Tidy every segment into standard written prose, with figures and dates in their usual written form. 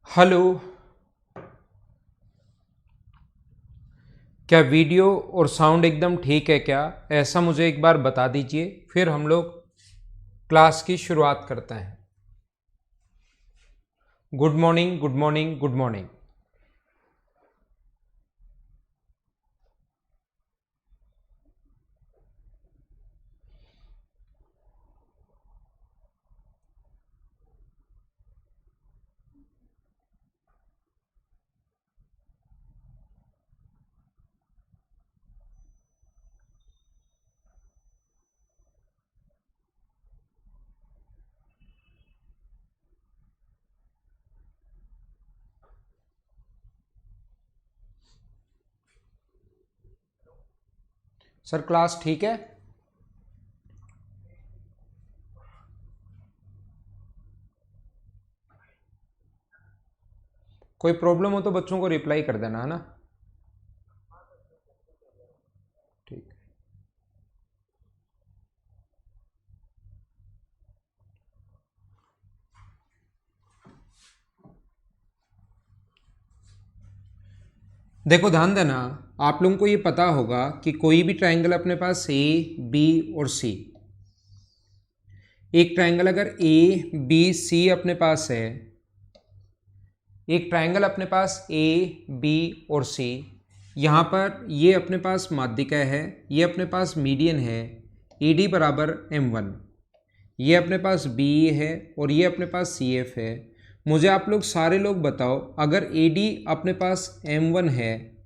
Hello. क्या video और sound एकदम ठीक है क्या? ऐसा मुझे एक बार बता दीजिए, फिर हम लोग क्लास की शुरुआत करते हैं। Good morning, good morning, good morning. Sir class ठीक है? कोई प्रॉब्लम हो तो बच्चों को रिप्लाई कर देना, है ना? ठीक है। देखो ध्यान देना, आप लोगों को ये पता होगा कि कोई भी ट्रायंगल अपने पास ए, बी और सी, एक ट्रायंगल अगर ए, बी, सी अपने पास है, एक ट्रायंगल अपने पास ए, बी और सी, यहाँ पर ये अपने पास माध्यिका है, ये अपने पास मीडियन है, ई डी बराबर M1, ये अपने पास बी है और ये अपने पास सी एफ है। मुझे आप लोग सारे लोग बताओ, अगर ए डी अपने पास M1 है,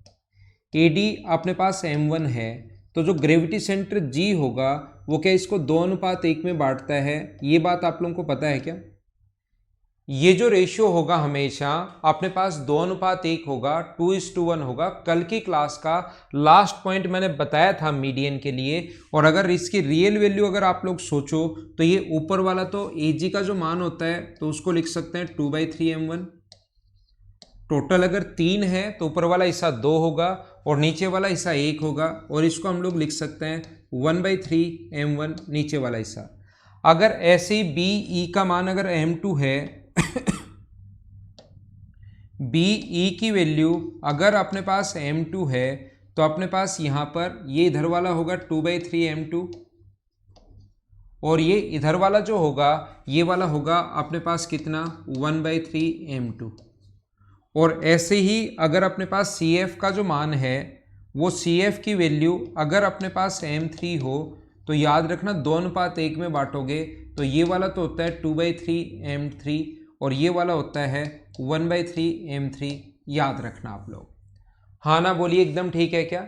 ए डी अपने पास M1 है, तो जो ग्रेविटी सेंटर जी होगा वो क्या इसको 2:1 में बांटता है? ये बात आप लोगों को पता है क्या? ये जो रेशियो होगा हमेशा अपने पास 2:1 होगा, 2:1 होगा। कल की क्लास का लास्ट पॉइंट मैंने बताया था मीडियन के लिए। और अगर इसकी रियल वैल्यू अगर आप लोग सोचो तो ये ऊपर वाला तो ए जी का जो मान होता है तो उसको लिख सकते हैं 2/3m1। टोटल अगर 3 है तो ऊपर वाला हिस्सा 2 होगा और नीचे वाला हिस्सा 1 होगा, और इसको हम लोग लिख सकते हैं 1/3m1 नीचे वाला हिस्सा। अगर ऐसे बी ई का मान अगर M2 है बी ई की वैल्यू अगर अपने पास M2 है तो अपने पास यहाँ पर ये इधर वाला होगा 2/3m2 और ये इधर वाला जो होगा ये वाला होगा अपने पास कितना 1/3m2। और ऐसे ही अगर अपने पास सी एफ का जो मान है वो सी एफ की वैल्यू अगर अपने पास M3 हो तो याद रखना 2:1 में बांटोगे तो ये वाला तो होता है 2/3m3 और ये वाला होता है 1/3m3। याद रखना आप लोग। हाँ ना बोलिए, एकदम ठीक है क्या?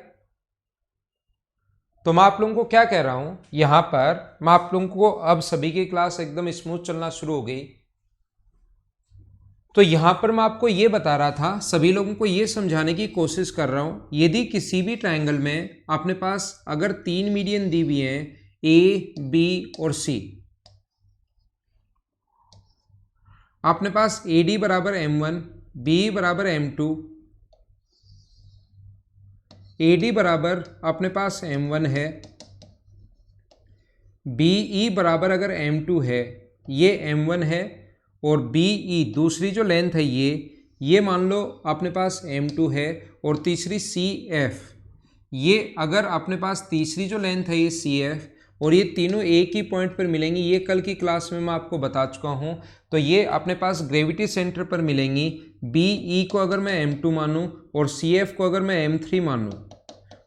तो मैं आप लोगों को क्या कह रहा हूं, यहां पर मैं आप लोगों को अब सभी की क्लास एकदम स्मूथ चलना शुरू हो गई। तो यहां पर मैं आपको यह बता रहा था, सभी लोगों को यह समझाने की कोशिश कर रहा हूं, यदि किसी भी ट्रायंगल में अपने पास अगर 3 मीडियन दी हुई हैं ए, बी और सी, अपने पास ए डी बराबर M1, बी बराबर M2, ए डी बराबर अपने पास M1 है, बी ई बराबर अगर M2 है, ये M1 है, और बी ई दूसरी जो लेंथ है ये मान लो अपने पास M2 है, और तीसरी सी एफ, ये अगर अपने पास तीसरी जो लेंथ है ये सी एफ, और ये तीनों एक ही पॉइंट पर मिलेंगी। ये कल की क्लास में मैं आपको बता चुका हूँ। तो ये अपने पास ग्रेविटी सेंटर पर मिलेंगी। बी ई को अगर मैं M2 मानूँ और सी एफ को अगर मैं M3 मानूँ,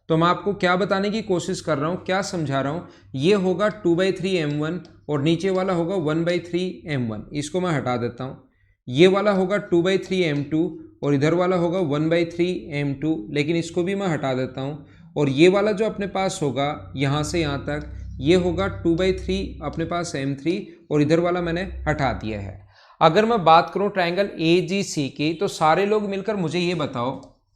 तो मैं आपको क्या बताने की कोशिश कर रहा हूँ, क्या समझा रहा हूँ, ये होगा 2/3m1 और नीचे वाला होगा 1/3m1। इसको मैं हटा देता हूँ। ये वाला होगा 2/3m2 और इधर वाला होगा 1/3m2, लेकिन इसको भी मैं हटा देता हूँ। और ये वाला जो अपने पास होगा यहाँ से यहाँ तक, ये होगा 2/3 अपने पास m3 और इधर वाला मैंने हटा दिया है। अगर मैं बात करूँ ट्रायंगल ए जी सी की, तो सारे लोग मिलकर मुझे ये बताओ,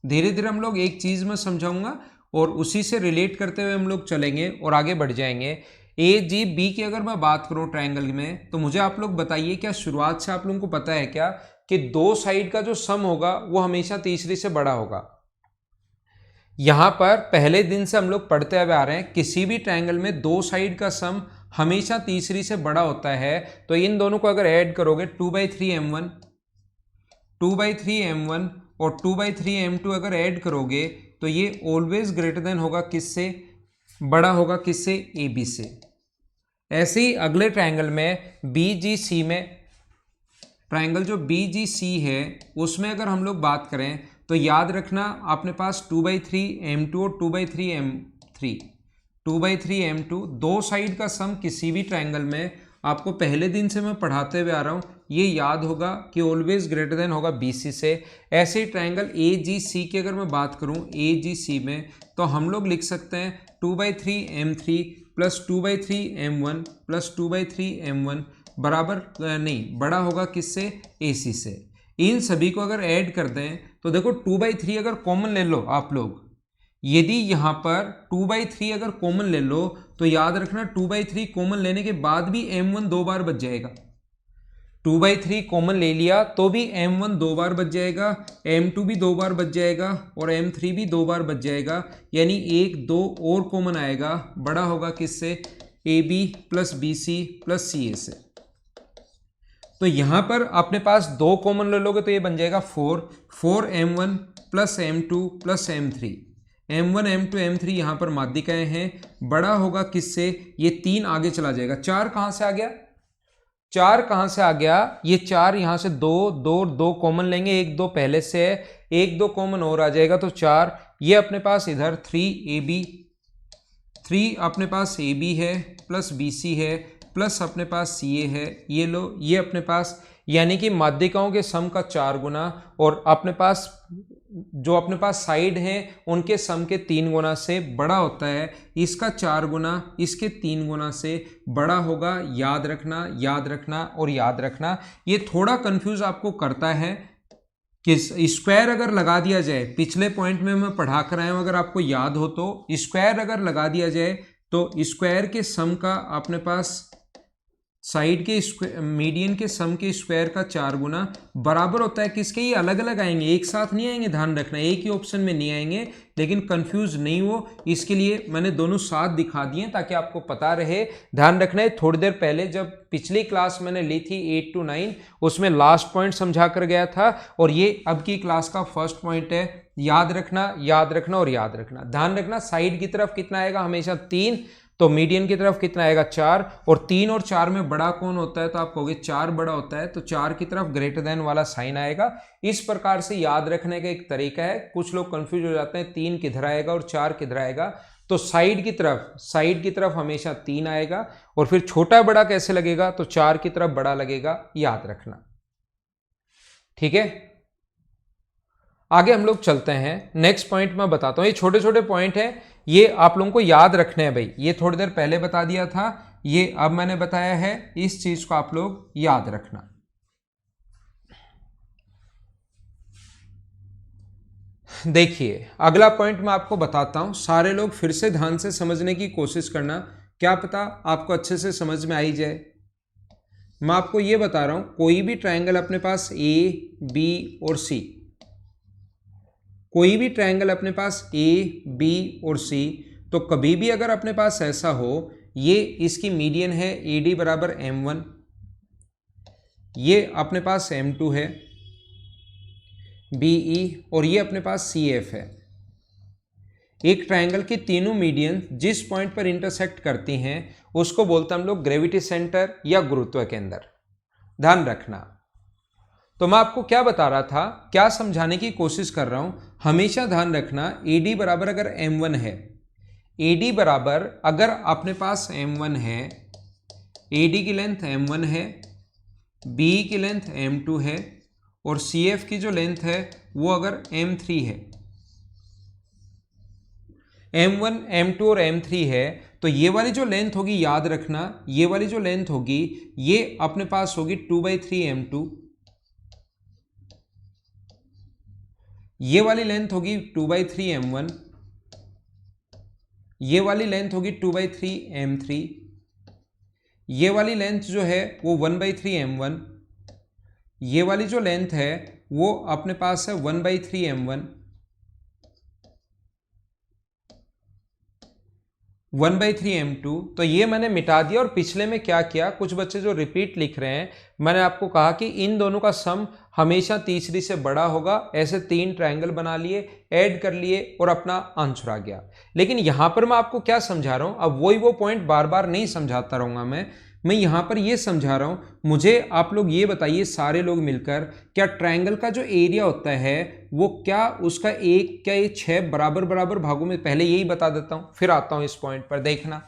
धीरे धीरे हम लोग एक चीज़ में समझाऊंगा और उसी से रिलेट करते हुए हम लोग चलेंगे और आगे बढ़ जाएंगे। ए जी बी की अगर मैं बात करूं ट्रायंगल में, तो मुझे आप लोग बताइए, क्या शुरुआत से आप लोगों को पता है क्या कि दो साइड का जो सम होगा वो हमेशा तीसरी से बड़ा होगा? यहां पर पहले दिन से हम लोग पढ़ते हुए आ रहे हैं, किसी भी ट्रायंगल में दो साइड का सम हमेशा तीसरी से बड़ा होता है। तो इन दोनों को अगर ऐड करोगे 2/3m1 2/3m1 और 2/3m2 अगर ऐड करोगे तो ये ऑलवेज ग्रेटर देन होगा किससे, बड़ा होगा किससे, AB से। ऐसे ही अगले ट्रायंगल में BGC में, ट्रायंगल जो BGC है उसमें अगर हम लोग बात करें तो याद रखना अपने पास 2/3m2 और 2/3m2 दो साइड का सम किसी भी ट्रायंगल में आपको पहले दिन से मैं पढ़ाते हुए आ रहा हूँ, ये याद होगा कि ऑलवेज ग्रेटर देन होगा BC से। ऐसे ही ट्रायंगल AGC की अगर मैं बात करूँ AGC में तो हम लोग लिख सकते हैं 2/3m3 plus 2/3m1 plus 2/3m1 बराबर नहीं, बड़ा होगा किससे, AC से। इन सभी को अगर ऐड कर दें तो देखो 2/3 अगर कॉमन ले लो आप लोग, यदि यहाँ पर 2/3 अगर कॉमन ले लो तो याद रखना 2/3 कॉमन लेने के बाद भी m1 दो बार बच जाएगा। 2/3 कॉमन ले लिया तो भी m1 दो बार बच जाएगा, m2 भी दो बार बच जाएगा और m3 भी दो बार बच जाएगा, यानी 1 2 और कॉमन आएगा, बड़ा होगा किससे, AB plus BC plus CA से। तो यहाँ पर अपने पास दो कॉमन ले लोगे तो ये बन जाएगा 4m1 plus m2 plus m3। m1 m2 m3 यहाँ पर माध्यिकाएं हैं, बड़ा होगा किससे, ये 3 आगे चला जाएगा। 4 कहाँ से आ गया, 4 कहाँ से आ गया, ये 4 यहाँ से 2 2 2 कॉमन लेंगे, 1 2 पहले से है, 1 2 कॉमन और आ जाएगा तो 4। ये अपने पास इधर 3AB, 3 अपने पास AB है प्लस BC है प्लस अपने पास CA है, ये लो, ये अपने पास, यानी कि माध्यिकाओं के सम का 4 गुना और अपने पास जो अपने पास साइड हैं उनके सम के 3 गुना से बड़ा होता है, इसका 4 गुना इसके 3 गुना से बड़ा होगा। याद रखना, याद रखना और याद रखना। ये थोड़ा कंफ्यूज आपको करता है कि स्क्वायर अगर लगा दिया जाए, पिछले पॉइंट में मैं पढ़ा कर आया हूँ, अगर आपको याद हो तो स्क्वायर अगर लगा दिया जाए तो स्क्वायर के सम का अपने पास साइड के मीडियन के सम के स्क्वायर का 4 गुना बराबर होता है किसके, ये अलग अलग आएंगे, एक साथ नहीं आएंगे, ध्यान रखना, एक ही ऑप्शन में नहीं आएंगे, लेकिन कंफ्यूज नहीं हो इसके लिए मैंने दोनों साथ दिखा दिए ताकि आपको पता रहे। ध्यान रखना है, थोड़ी देर पहले जब पिछली क्लास मैंने ली थी 8 to 9 उसमें लास्ट पॉइंट समझा कर गया था और ये अब की क्लास का फर्स्ट पॉइंट है। याद रखना, याद रखना और याद रखना। ध्यान रखना साइड की तरफ कितना आएगा, हमेशा 3, तो मीडियन की तरफ कितना आएगा 4, और 3 और 4 में बड़ा कौन होता है, तो आप कहोगे 4 बड़ा होता है, तो 4 की तरफ ग्रेटर देन वाला साइन आएगा। इस प्रकार से याद रखने का एक तरीका है। कुछ लोग कंफ्यूज हो जाते हैं 3 किधर आएगा और 4 किधर आएगा, तो साइड की तरफ हमेशा 3 आएगा और फिर छोटा बड़ा कैसे लगेगा, तो 4 की तरफ बड़ा लगेगा, याद रखना, ठीक है। आगे हम लोग चलते हैं, नेक्स्ट पॉइंट मैं बताता हूं। ये छोटे छोटे पॉइंट हैं, ये आप लोगों को याद रखने हैं भाई, ये थोड़ी देर पहले बता दिया था, ये अब मैंने बताया है, इस चीज को आप लोग याद रखना। देखिए अगला पॉइंट मैं आपको बताता हूं, सारे लोग फिर से ध्यान से समझने की कोशिश करना, क्या पता आपको अच्छे से समझ में आई जाए। मैं आपको ये बता रहा हूं, कोई भी ट्रायंगल अपने पास A, B और C, कोई भी ट्रायंगल अपने पास A, B और C, तो कभी भी अगर अपने पास ऐसा हो, ये इसकी मीडियन है AD बराबर M1, ये अपने पास M2 है BE और ये अपने पास CF है। एक ट्रायंगल की तीनों मीडियन जिस पॉइंट पर इंटरसेक्ट करती हैं उसको बोलते हैं हम लोग ग्रेविटी सेंटर या गुरुत्व केंद्र। ध्यान रखना। तो मैं आपको क्या बता रहा था, क्या समझाने की कोशिश कर रहा हूं, हमेशा ध्यान रखना AD बराबर अगर M1 है, AD बराबर अगर अपने पास M1 है, AD की लेंथ M1 है, BE की लेंथ M2 है और CF की जो लेंथ है वो अगर M3 है, M1, M2 और M3 है, तो ये वाली जो लेंथ होगी, याद रखना, ये वाली जो लेंथ होगी ये अपने पास होगी 2/3m2, ये वाली लेंथ होगी 2/3m1, ये वाली लेंथ होगी 2/3m3, ये वाली लेंथ जो है वो 1/3m1, ये वाली जो लेंथ है वो अपने पास है 1/3m1, 1/3m2। तो ये मैंने मिटा दिया और पिछले में क्या किया, कुछ बच्चे जो रिपीट लिख रहे हैं, मैंने आपको कहा कि इन दोनों का सम हमेशा तीसरी से बड़ा होगा। ऐसे 3 ट्रायंगल बना लिए, ऐड कर लिए और अपना आंसर आ गया। लेकिन यहां पर मैं आपको क्या समझा रहा हूं, अब वो पॉइंट बार बार नहीं समझाता रहूंगा मैं यहां पर ये समझा रहा हूं। मुझे आप लोग ये बताइए सारे लोग मिलकर, क्या ट्रायंगल का जो एरिया होता है वो क्या उसका क्या ये 6 बराबर बराबर भागों में, पहले यही बता देता हूं फिर आता हूं इस पॉइंट पर। देखना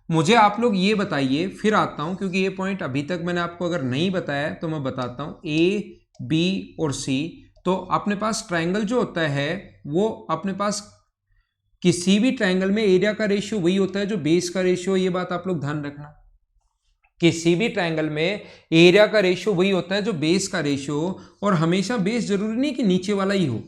मुझे आप लोग ये बताइए, फिर आता हूं क्योंकि ये पॉइंट अभी तक मैंने आपको अगर नहीं बताया तो मैं बताता हूं। ए, बी और सी, तो अपने पास ट्रायंगल जो होता है वो अपने पास किसी भी ट्रायंगल में एरिया का रेशियो वही होता है जो बेस का रेशियो, ये बात आप लोग ध्यान रखना। किसी भी ट्रायंगल में एरिया का रेशियो वही होता है जो बेस का रेशियो, और हमेशा बेस जरूरी नहीं कि नीचे वाला ही हो,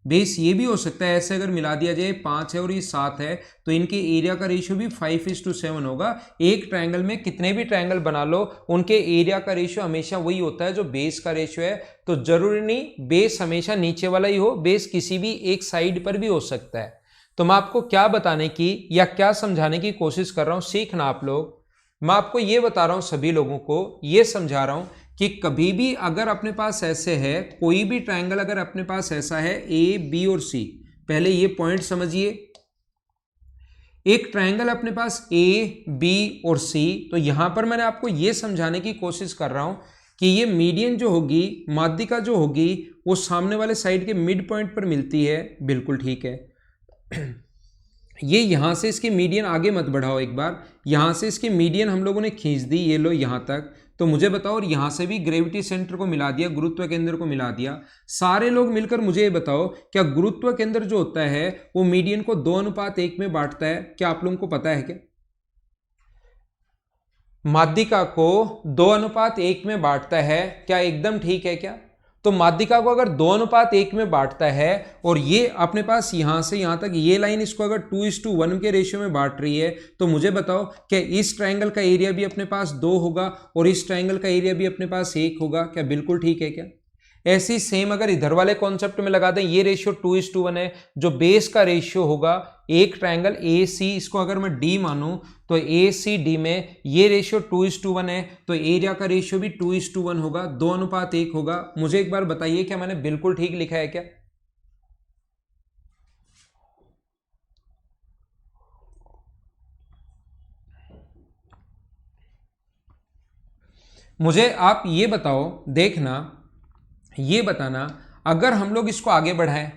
बेस ये भी हो सकता है। ऐसे अगर मिला दिया जाए 5 है और ये 7 है तो इनके एरिया का रेशियो भी 5:7 होगा। एक ट्रायंगल में कितने भी ट्रायंगल बना लो, उनके एरिया का रेशियो हमेशा वही होता है जो बेस का रेशियो है। तो जरूरी नहीं बेस हमेशा नीचे वाला ही हो, बेस किसी भी एक साइड पर भी हो सकता है। तो मैं आपको क्या बताने की या क्या समझाने की कोशिश कर रहा हूं, सीखना आप लोग। मैं आपको ये बता रहा हूं, सभी लोगों को ये समझा रहा हूं कि कभी भी अगर अपने पास ऐसे है, कोई भी ट्रायंगल अगर अपने पास ऐसा है ए, बी और सी, पहले ये पॉइंट समझिए। एक ट्रायंगल अपने पास ए, बी और सी, तो यहां पर मैंने आपको यह समझाने की कोशिश कर रहा हूं कि ये मीडियन जो होगी, माध्यिका जो होगी, वो सामने वाले साइड के मिड पॉइंट पर मिलती है। बिल्कुल ठीक है। ये यहां से इसकी मीडियन आगे मत बढ़ाओ, एक बार यहां से इसकी मीडियन हम लोगों ने खींच दी, ये लो यहां तक। तो मुझे बताओ, और यहां से भी ग्रेविटी सेंटर को मिला दिया, गुरुत्व केंद्र को मिला दिया। सारे लोग मिलकर मुझे ये बताओ, क्या गुरुत्व केंद्र जो होता है वो मीडियन को 2:1 में बांटता है? क्या आप लोगों को पता है क्या? माध्यिका को 2:1 में बांटता है क्या? एकदम ठीक है क्या? तो माध्यिका को अगर 2:1 में बांटता है और ये अपने पास यहां से यहां तक ये लाइन इसको अगर 2:1 के रेशियो में बांट रही है, तो मुझे बताओ क्या इस ट्रायंगल का एरिया भी अपने पास 2 होगा और इस ट्रायंगल का एरिया भी अपने पास 1 होगा? क्या बिल्कुल ठीक है क्या? ऐसी सेम अगर इधर वाले कॉन्सेप्ट में लगा दें, ये रेशियो 2:1 है, जो बेस का रेशियो होगा एक ट्रायंगल ए सी, इसको अगर मैं डी मानूं तो ए सी डी में ये रेशियो 2:1 है, तो एरिया का रेशियो भी 2:1 होगा, 2:1 होगा। मुझे एक बार बताइए क्या मैंने बिल्कुल ठीक लिखा है क्या? मुझे आप ये बताओ, देखना ये बताना, अगर हम लोग इसको आगे बढ़ाएं,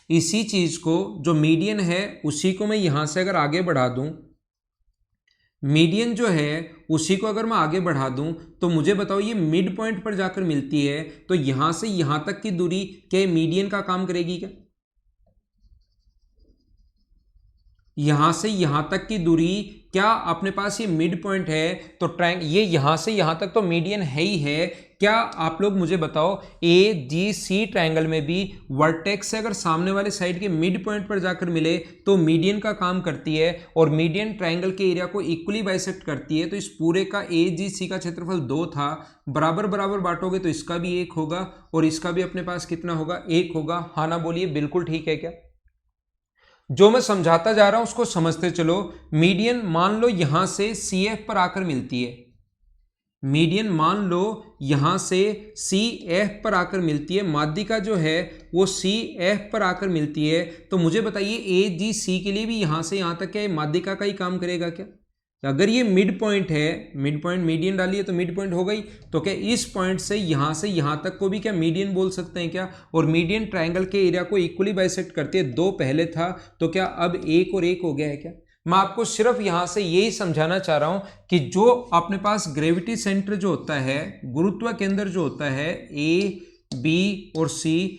इसी चीज को जो मीडियन है उसी को मैं यहां से अगर आगे बढ़ा दूं, मीडियन जो है उसी को अगर मैं आगे बढ़ा दूं, तो मुझे बताओ ये मिड पॉइंट पर जाकर मिलती है, तो यहां से यहां तक की दूरी क्या मीडियन का काम करेगी क्या? यहां से यहां तक की दूरी क्या अपने पास ये मिड पॉइंट है? तो ये यहां से यहां तक तो मीडियन है ही है। क्या आप लोग मुझे बताओ, ए डी सी ट्रायंगल में भी वर्टेक्स से अगर सामने वाले साइड के मिड पॉइंट पर जाकर मिले तो मीडियन का काम करती है, और मीडियन ट्रायंगल के एरिया को इक्वली बाइसेक्ट करती है। तो इस पूरे का ए जी सी का क्षेत्रफल 2 था, बराबर बराबर बांटोगे तो इसका भी 1 होगा और इसका भी अपने पास कितना होगा? 1 होगा। हाँ ना बोलिए, बिल्कुल ठीक है क्या? जो मैं समझाता जा रहा हूं उसको समझते चलो। मीडियन मान लो यहां से सी एफ पर आकर मिलती है, मीडियन मान लो यहां से सी एफ पर आकर मिलती है, माध्यिका जो है वो सी एफ पर आकर मिलती है। तो मुझे बताइए ए जी सी के लिए भी यहां से यहां तक क्या माध्यिका का ही काम करेगा क्या? अगर ये मिड पॉइंट है, मिड पॉइंट मीडियन डालिए तो मिड पॉइंट हो गई, तो क्या इस पॉइंट से यहां तक को भी क्या मीडियन बोल सकते हैं क्या? और मीडियन ट्रायंगल के एरिया को इक्वली बाइसेक्ट करती है, 2 पहले था तो क्या अब 1 और 1 हो गया है क्या? मैं आपको सिर्फ यहां से यही समझाना चाह रहा हूं कि जो अपने पास ग्रेविटी सेंटर जो होता है, गुरुत्व केंद्र जो होता है ए, बी और सी,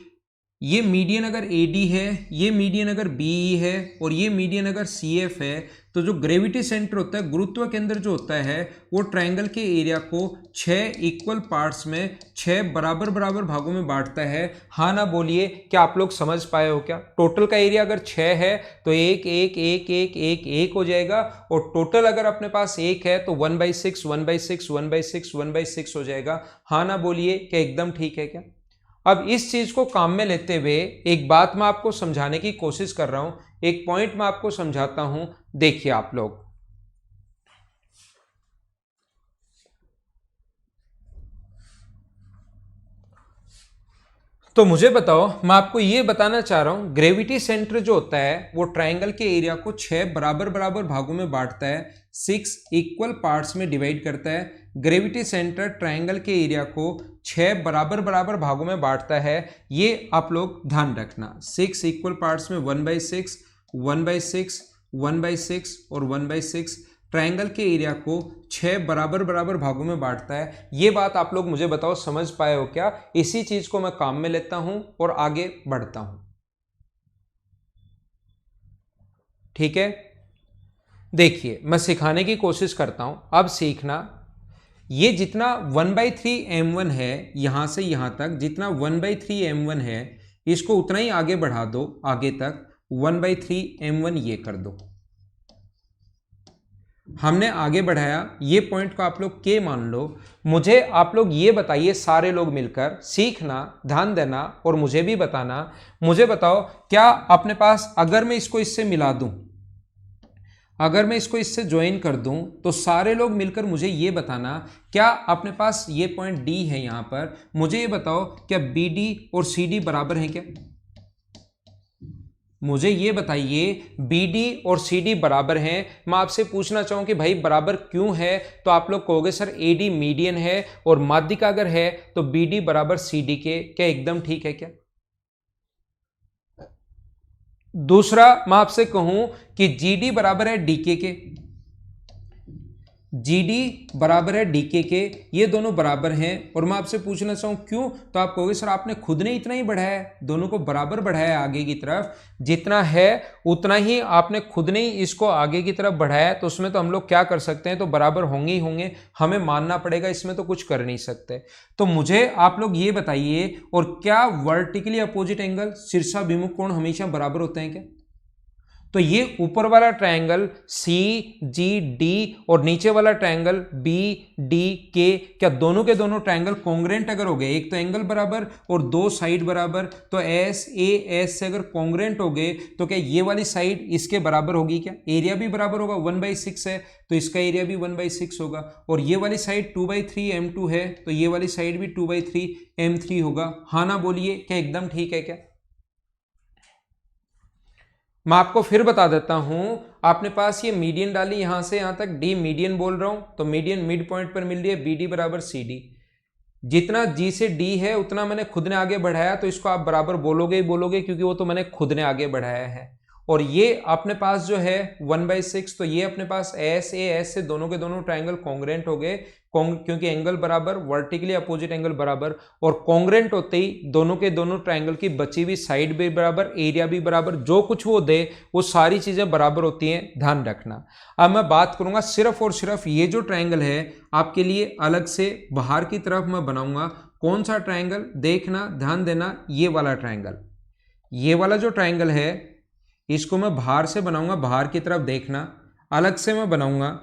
ये मीडियन अगर AD है, ये मीडियन अगर BE है और ये मीडियन अगर CF है, तो जो ग्रेविटी सेंटर होता है, गुरुत्व केंद्र जो होता है, वो ट्रायंगल के एरिया को 6 इक्वल पार्ट्स में 6 बराबर बराबर भागों में बांटता है। हाँ ना बोलिए, क्या आप लोग समझ पाए हो क्या? टोटल का एरिया अगर 6 है तो 1 1 1 1 1 1 हो जाएगा, और टोटल अगर अपने पास 1 है तो 1/6 1/6 1/6 1/6 हो जाएगा। हाँ ना बोलिए, क्या एकदम ठीक है क्या? अब इस चीज को काम में लेते हुए एक बात मैं आपको समझाने की कोशिश कर रहा हूं, एक पॉइंट मैं आपको समझाता हूं। देखिए आप लोग, तो मुझे बताओ, मैं आपको ये बताना चाह रहा हूं, ग्रेविटी सेंटर जो होता है वो ट्रायंगल के एरिया को 6 बराबर बराबर भागों में बांटता है, 6 इक्वल पार्ट्स में डिवाइड करता है। ग्रेविटी सेंटर ट्रायंगल के एरिया को 6 बराबर बराबर भागों में बांटता है, ये आप लोग ध्यान रखना। 6 इक्वल पार्ट्स में 1/6, 1/6, 1/6 और 1/6 ट्रायंगल के एरिया को 6 बराबर बराबर भागों में बांटता है। ये बात आप लोग मुझे बताओ, समझ पाए हो क्या? इसी चीज को मैं काम में लेता हूं और आगे बढ़ता हूं। ठीक है, देखिए मैं सिखाने की कोशिश करता हूं, अब सीखना। ये जितना 1/3m1 है, यहां से यहां तक जितना 1/3m1 है, इसको उतना ही आगे बढ़ा दो, आगे तक 1/3m1 ये कर दो। हमने आगे बढ़ाया, ये पॉइंट को आप लोग के मान लो। मुझे आप लोग ये बताइए, सारे लोग मिलकर सीखना, ध्यान देना और मुझे भी बताना। मुझे बताओ, क्या अपने पास अगर मैं इसको इससे मिला दूं, अगर मैं इसको इससे ज्वाइन कर दूं, तो सारे लोग मिलकर मुझे ये बताना, क्या अपने पास ये पॉइंट डी है यहां पर, मुझे ये बताओ क्या बी डी और सी डी बराबर हैं क्या? मुझे ये बताइए, बी डी और सी डी बराबर हैं। मैं आपसे पूछना चाहूं कि भाई बराबर क्यों है, तो आप लोग कहोगे सर ए डी मीडियन है और माध्यिका अगर है तो बी डी बराबर सी डी के। क्या एकदम ठीक है क्या? दूसरा, मैं आपसे कहूं कि जी डी बराबर है डीके के, जी डी बराबर है डीके के, ये दोनों बराबर हैं। और मैं आपसे पूछना चाहूँ क्यों, तो आप कहोगे सर आपने खुद ने इतना ही बढ़ाया है, दोनों को बराबर बढ़ाया है आगे की तरफ, जितना है उतना ही आपने खुद ने ही इसको आगे की तरफ बढ़ाया है, तो उसमें तो हम लोग क्या कर सकते हैं, तो बराबर होंगे ही होंगे, हमें मानना पड़ेगा, इसमें तो कुछ कर नहीं सकते। तो मुझे आप लोग ये बताइए, और क्या वर्टिकली अपोजिट एंगल शीर्षाभिमुख कोण हमेशा बराबर होते हैं क्या? तो ये ऊपर वाला ट्रायंगल सी जी डी और नीचे वाला ट्रायंगल बी डी के, क्या दोनों के दोनों ट्रायंगल कॉन्ग्रेंट अगर हो गए, एक तो एंगल बराबर और दो साइड बराबर, तो एस ए एस से अगर कॉन्ग्रेंट हो गए, तो क्या ये वाली साइड इसके बराबर होगी क्या? एरिया भी बराबर होगा, 1/6 है तो इसका एरिया भी 1/6 होगा। और ये वाली साइड 2/3m2 है, तो ये वाली साइड भी 2/3m3 होगा। हाँ ना बोलिए, क्या एकदम ठीक है क्या? मैं आपको फिर बता देता हूं, आपने पास ये मीडियन डाली, यहां से यहां तक डी मीडियन बोल रहा हूं, तो मीडियन मिड पॉइंट पर मिल रही है, बी डी बराबर सी डी। जितना जी से डी है उतना मैंने खुद ने आगे बढ़ाया, तो इसको आप बराबर बोलोगे ही बोलोगे, क्योंकि वो तो मैंने खुद ने आगे बढ़ाया है। और ये अपने पास जो है 1/6, तो ये अपने पास एस ए एस से दोनों के दोनों ट्रायंगल कॉन्ग्रेंट हो गए, क्योंकि एंगल बराबर, वर्टिकली अपोजिट एंगल बराबर, और कॉन्ग्रेंट होते ही दोनों के दोनों ट्रायंगल की बची हुई साइड भी बराबर, एरिया भी बराबर, जो कुछ वो दे वो सारी चीजें बराबर होती हैं, ध्यान रखना। अब मैं बात करूंगा सिर्फ और सिर्फ ये जो ट्रायंगल है आपके लिए अलग से बाहर की तरफ मैं बनाऊंगा। कौन सा ट्रायंगल? देखना, ध्यान देना, ये वाला ट्रायंगल, ये वाला जो ट्रायंगल है इसको मैं बाहर से बनाऊंगा, बाहर की तरफ देखना, अलग से मैं बनाऊंगा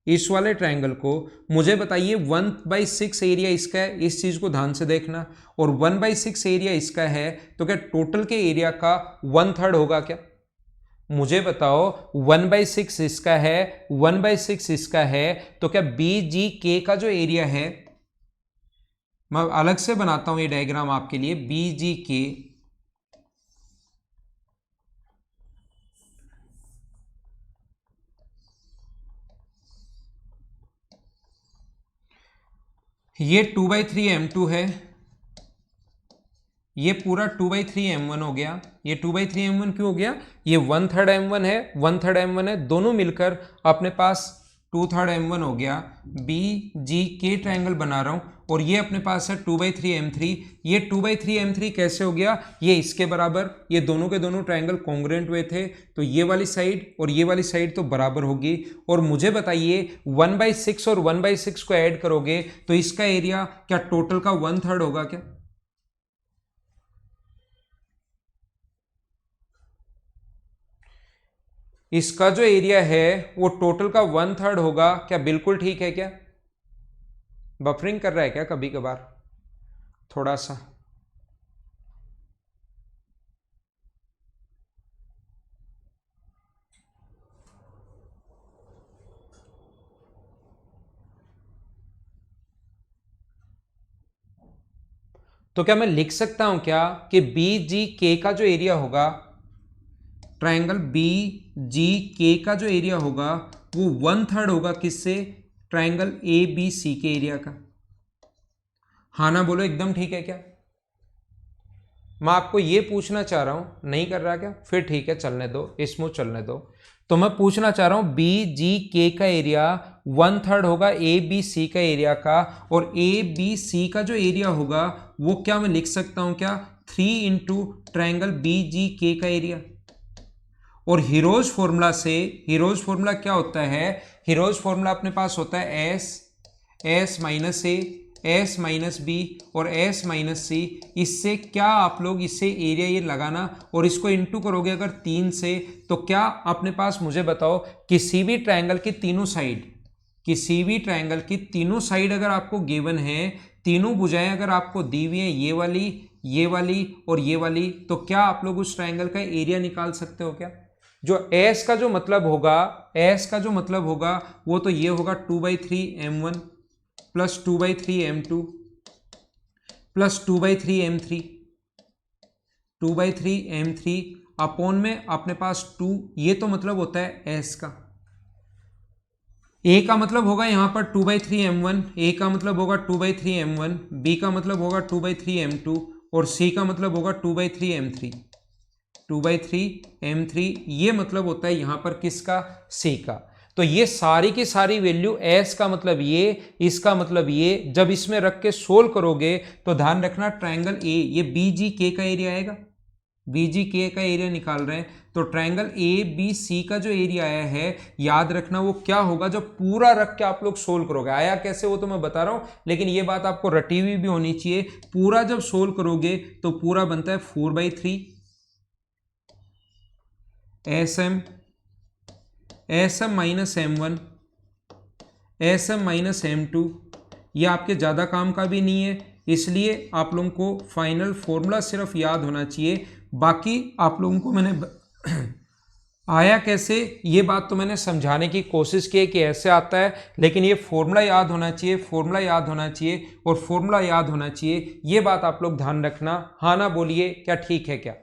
इस वाले ट्रायंगल को। मुझे बताइए 1/6 एरिया इसका है, इस चीज को ध्यान से देखना, और 1/6 एरिया इसका है, तो क्या टोटल के एरिया का 1/3 होगा क्या? मुझे बताओ, 1/6 इसका है, 1/6 इसका है, तो क्या बी जी के का जो एरिया है, मैं अलग से बनाता हूं ये डायग्राम आपके लिए, बी जी के, ये 2/3m2 है, ये पूरा 2/3m1 हो गया। ये 2/3m1 क्यों हो गया? ये 1/3 m1 है, 1/3 m1 है, दोनों मिलकर अपने पास 2/3 m1 हो गया। बी जी के ट्रायंगल बना रहा हूं, और ये अपने पास है 2/3m3। ये 2/3m3 कैसे हो गया? ये इसके बराबर, ये दोनों के दोनों ट्रायंगल कॉन्ग्रेंट हुए थे, तो ये वाली साइड और ये वाली साइड तो बराबर होगी। और मुझे बताइए 1/6 और 1/6 को ऐड करोगे तो इसका एरिया क्या टोटल का 1/3 होगा क्या? इसका जो एरिया है वो टोटल का 1/3 होगा। क्या बिल्कुल ठीक है क्या? बफरिंग कर रहा है क्या कभी कभार थोड़ा सा? तो क्या मैं लिख सकता हूं क्या कि बी जी के का जो एरिया होगा, ट्रायंगल बी जी के का जो एरिया होगा वो 1/3 होगा किससे, ट्रायंगल ए बी सी के एरिया का। हाँ ना बोलो, एकदम ठीक है क्या? मैं आपको ये पूछना चाह रहा हूं, नहीं कर रहा क्या? फिर ठीक है, चलने दो, स्मूथ चलने दो। तो मैं पूछना चाह रहा हूं बी जी के का एरिया 1/3 होगा ए बी सी का एरिया का, और ए बी सी का जो एरिया होगा वो क्या मैं लिख सकता हूं क्या, 3 इंटू ट्रायंगल बी जी के का एरिया। और हीरोज फॉर्मूला से, हीरोज फॉर्मूला क्या होता है, हीरोज फॉर्मूला अपने पास होता है S minus S minus B और एस माइनस सी। इससे क्या आप लोग इससे एरिया ये लगाना और इसको इंटू करोगे अगर 3 से, तो क्या अपने पास, मुझे बताओ, किसी भी ट्रायंगल की तीनों साइड, किसी भी ट्रायंगल की तीनों साइड अगर आपको गिवन है, तीनों भुजाएं अगर आपको दी हुई है, ये वाली और ये वाली, तो क्या आप लोग उस ट्रायंगल का एरिया निकाल सकते हो क्या? जो एस का जो मतलब होगा, एस का जो मतलब होगा वो तो ये होगा 2/3 m1 plus 2/3 m2 plus 2/3 m3, 2/3 m3 upon में अपने पास 2, ये तो मतलब होता है एस का। ए का मतलब होगा यहां पर 2/3 m1, ए का मतलब होगा 2/3 m1, बी का मतलब होगा 2/3 m2 और सी का मतलब होगा 2/3 m3, 2/3 m3, ये मतलब होता है यहां पर किसका, सी का। तो ये सारी की सारी वैल्यू, एस का मतलब ये, इसका मतलब ये, जब इसमें रख के सोल्व करोगे तो ध्यान रखना ट्रायंगल ए, ये बी जी के का एरिया आएगा, बी जी के का एरिया निकाल रहे हैं, तो ट्रायंगल ए बी सी का जो एरिया आया है, याद रखना वो क्या होगा जब पूरा रख के आप लोग सोल्व करोगे। आया कैसे वो तो मैं बता रहा हूं, लेकिन ये बात आपको रटी हुई भी होनी चाहिए। पूरा जब सोल्व करोगे तो पूरा बनता है 4/3 S M minus m1 S M minus m2। ये आपके ज़्यादा काम का भी नहीं है, इसलिए आप लोगों को फाइनल फॉर्मूला सिर्फ याद होना चाहिए। बाकी आप लोगों को मैंने आया कैसे ये बात तो मैंने समझाने की कोशिश की कि ऐसे आता है, लेकिन ये फॉर्मूला याद होना चाहिए, फॉर्मूला याद होना चाहिए और फॉर्मूला याद होना चाहिए, ये बात आप लोग ध्यान रखना। हाँ ना बोलिए, क्या ठीक है क्या?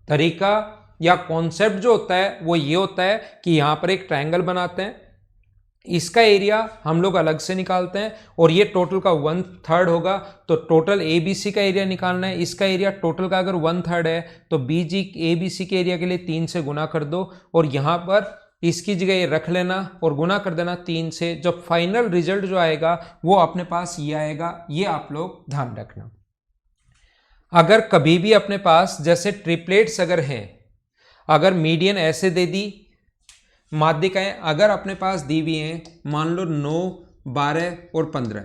तरीका या कॉन्सेप्ट जो होता है वो ये होता है कि यहां पर एक ट्रायंगल बनाते हैं, इसका एरिया हम लोग अलग से निकालते हैं और ये टोटल का 1/3 होगा, तो टोटल ए बी सी का एरिया निकालना है। इसका एरिया टोटल का अगर 1/3 है तो B ji A B C के एरिया के लिए 3 से गुना कर दो और यहां पर इसकी जगह ये रख लेना और गुना कर देना 3 से। जब फाइनल रिजल्ट जो आएगा वो अपने पास ये आएगा, ये आप लोग ध्यान रखना। अगर कभी भी अपने पास जैसे ट्रिपलेट्स अगर हैं, अगर मीडियन ऐसे दे दी, माध्यिकाएं अगर अपने पास दी हुई हैं, मान लो 9, 12 और 15,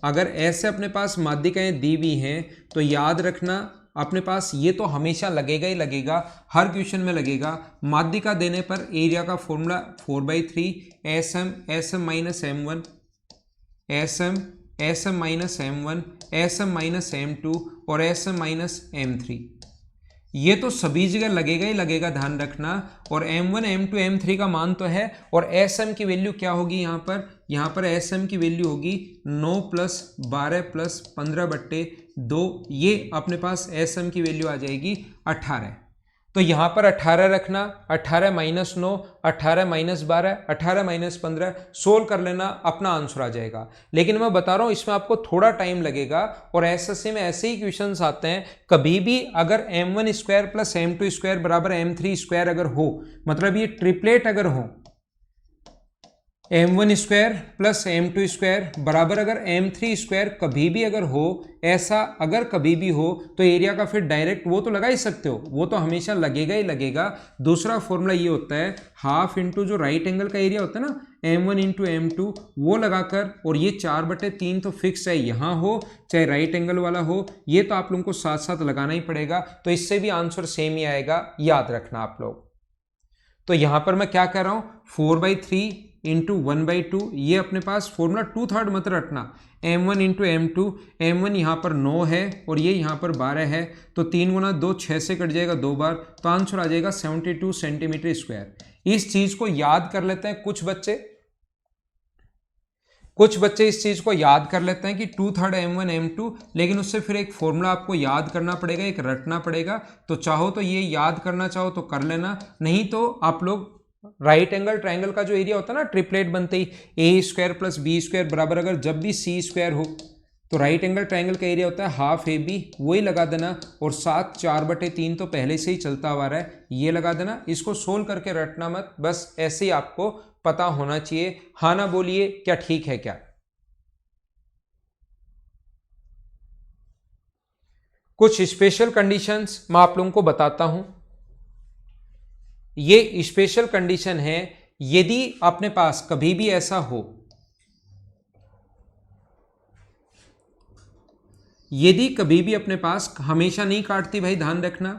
अगर ऐसे अपने पास माध्यिकाएं दी हुई हैं तो याद रखना अपने पास ये तो हमेशा लगेगा ही लगेगा, हर क्वेश्चन में लगेगा। माध्यिका देने पर एरिया का formula 4/3 S M minus m1 S M minus m1 S M minus m2 और एस एम माइनस m3, ये तो सभी जगह लगेगा ही लगेगा, ध्यान रखना। और m1 m2 m3 का मान तो है, और sm की वैल्यू क्या होगी यहाँ पर sm की वैल्यू होगी 9 + 12 + 15/2, ये अपने पास sm की वैल्यू आ जाएगी 18। तो यहाँ पर 18 रखना, 18 - 9, 18 - 12, 18 - 15 सोल्व कर लेना, अपना आंसर आ जाएगा। लेकिन मैं बता रहा हूँ इसमें आपको थोड़ा टाइम लगेगा, और एसएससी में ऐसे ही क्वेश्चंस आते हैं। कभी भी अगर m1² + m2² = m3² अगर हो, मतलब ये ट्रिपलेट अगर हो, m1² + m2² बराबर अगर m3² कभी भी अगर हो, ऐसा अगर कभी भी हो तो एरिया का फिर डायरेक्ट वो तो लगा ही सकते हो, वो तो हमेशा लगेगा ही लगेगा। दूसरा फॉर्मूला ये होता है हाफ इंटू जो राइट एंगल का एरिया होता है ना, m1 × m2, वो लगाकर, और ये 4/3 तो फिक्स है, यहाँ हो चाहे राइट एंगल वाला हो, ये तो आप लोगों को साथ साथ लगाना ही पड़ेगा, तो इससे भी आंसर सेम ही आएगा, याद रखना आप लोग। तो यहां पर मैं क्या कह रहा हूं, 4/3 × 1/2, ये अपने पास फॉर्मूला 2/3 मत रखना, m1 × m2, m1 यहाँ पर 9 है और ये यहाँ पर 12 है, तो 3 × 2 6 से कट जाएगा 2 बार, तो आंसर आ जाएगा 72 cm²। इस चीज को याद कर लेते हैं कुछ बच्चे, कुछ बच्चे इस चीज़ को याद कर लेते हैं कि 2/3 m1 m2, लेकिन उससे फिर एक फॉर्मूला आपको याद करना पड़ेगा, एक रटना पड़ेगा। तो चाहो तो ये याद करना चाहो तो कर लेना, नहीं तो आप लोग राइट एंगल ट्राइंगल का जो एरिया होता है ना ट्रिपलेट बनते ही a² + b² बराबर, अगर जब भी c² हो तो राइट एंगल ट्राइंगल का एरिया होता है ½ AB, वही लगा देना। और 7 4/3 तो पहले से ही चलता हुआ रहा है, ये लगा देना। इसको सोल्व करके रटना मत, बस ऐसे ही आपको पता होना चाहिए। हाँ ना बोलिए, क्या ठीक है क्या? कुछ स्पेशल कंडीशंस मैं आप लोगों को बताता हूं। ये स्पेशल कंडीशन है, यदि अपने पास कभी भी ऐसा हो, यदि कभी भी अपने पास, हमेशा नहीं काटती भाई, ध्यान रखना,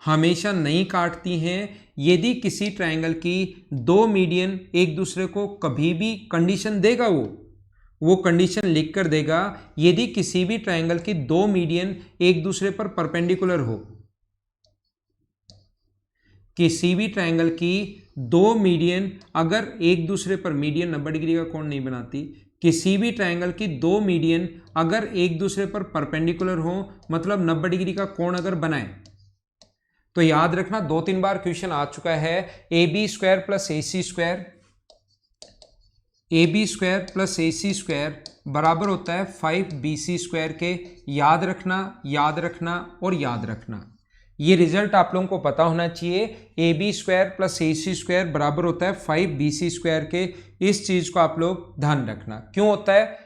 हमेशा नहीं काटती हैं। यदि किसी ट्रायंगल की दो मीडियन एक दूसरे को कभी भी कंडीशन देगा, वो कंडीशन लिख कर देगा, यदि किसी भी ट्रायंगल की दो मीडियन एक दूसरे पर परपेंडिकुलर हो, किसी भी ट्रायंगल की दो मीडियन अगर एक दूसरे पर, मीडियन 90 डिग्री का कोण नहीं बनाती, किसी भी ट्रायंगल की दो मीडियन अगर एक दूसरे पर परपेंडिकुलर हो, मतलब 90 डिग्री का कोण अगर बनाए, तो याद रखना 2-3 बार क्वेश्चन आ चुका है, AB² + AC² + AC² बराबर होता है 5BC² के। याद रखना, याद रखना और याद रखना, ये रिजल्ट आप लोगों को पता होना चाहिए। AB² + AC² बराबर होता है 5BC² के। इस चीज को आप लोग ध्यान रखना। क्यों होता है?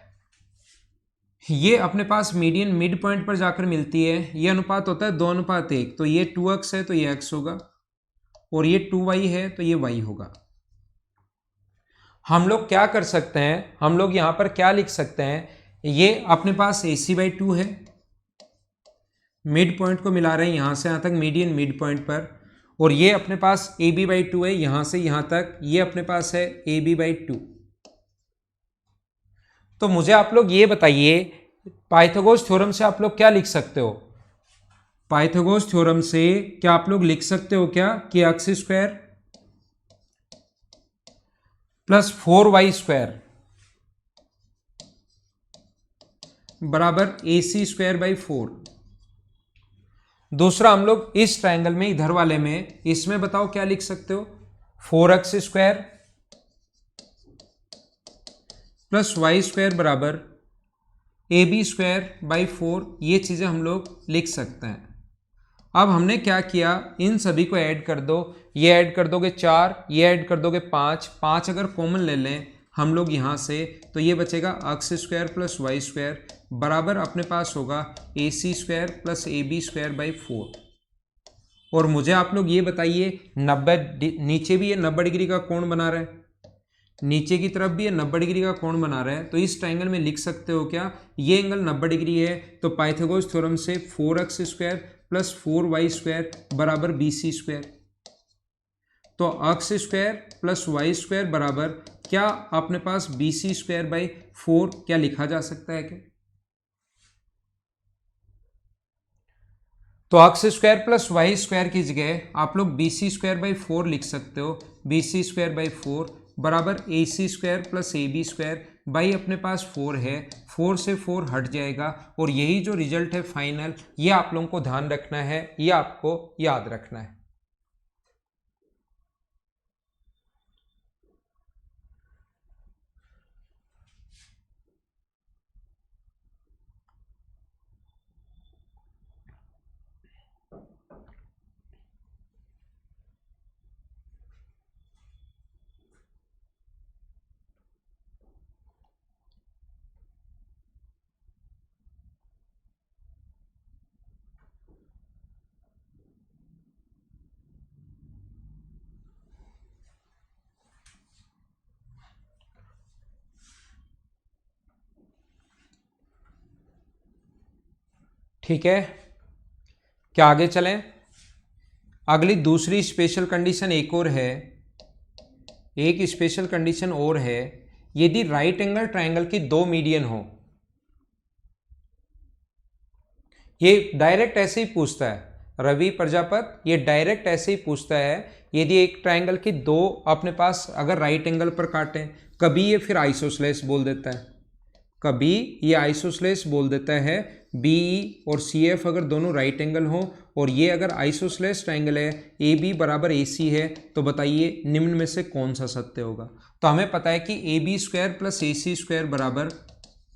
ये अपने पास मीडियन मिड पॉइंट पर जाकर मिलती है, ये अनुपात होता है 2:1, तो ये 2x है तो ये x होगा, और ये 2y है तो ये y होगा। हम लोग क्या कर सकते हैं, हम लोग यहां पर क्या लिख सकते हैं, ये अपने पास AC/2 है, मिड पॉइंट को मिला रहे हैं यहां से यहां तक, मीडियन मिड पॉइंट पर, और ये अपने पास AB/2 है, यहां से यहां तक, ये अपने पास है AB/2। तो मुझे आप लोग ये बताइए, पाइथागोरस थ्योरम से आप लोग क्या लिख सकते हो? पाइथागोरस थ्योरम से क्या आप लोग लिख सकते हो क्या कि x² + 4y² बराबर AC²/4। दूसरा, हम लोग इस ट्रायंगल में, इधर वाले में, इसमें बताओ क्या लिख सकते हो? 4x² + y² बराबर AB²/4। ये चीजें हम लोग लिख सकते हैं। अब हमने क्या किया, इन सभी को ऐड कर दो, ये ऐड कर दोगे 4, ये ऐड कर दोगे 5 अगर कॉमन ले लें हम लोग यहां से, तो ये बचेगा x² + y² बराबर अपने पास होगा AC² + AB²/4। और मुझे आप लोग ये बताइए, 90, नीचे भी ये 90 डिग्री का कोण बना रहा है, नीचे की तरफ भी ये 90 डिग्री का कोण बना रहा है, तो इस ट्रायंगल में लिख सकते हो क्या, ये एंगल 90 डिग्री है, तो पाइथागोरस थ्योरम से 4x² + 4y² बराबर BC²। तो x² + y² बराबर क्या अपने पास BC²/4 क्या लिखा जा सकता है क्या? तो x² + y² की जगह आप लोग BC²/4 लिख सकते हो। BC²/4 बराबर AC² + AB² बाई अपने पास 4 है, 4 से 4 हट जाएगा, और यही जो रिजल्ट है फाइनल, ये आप लोगों को ध्यान रखना है, ये आपको याद रखना है। ठीक है, क्या आगे चलें? अगली दूसरी स्पेशल कंडीशन एक और है, एक स्पेशल कंडीशन और है, यदि राइट एंगल ट्रायंगल की दो मीडियन हो। ये डायरेक्ट ऐसे ही पूछता है रवि प्रजापत, ये डायरेक्ट ऐसे ही पूछता है यदि एक ट्राइंगल की दो अपने पास अगर राइट एंगल पर काटें, कभी ये फिर आइसोसेलेस बोल देता है, कभी ये आइसोसेलेस बोल देता है। बीई और सीएफ अगर दोनों राइट एंगल हों और ये अगर आइसोसेलेस ट्राइंगल है, ए बी बराबर ए सी है, तो बताइए निम्न में से कौन सा सत्य होगा। तो हमें पता है कि A B square plus A C square बराबर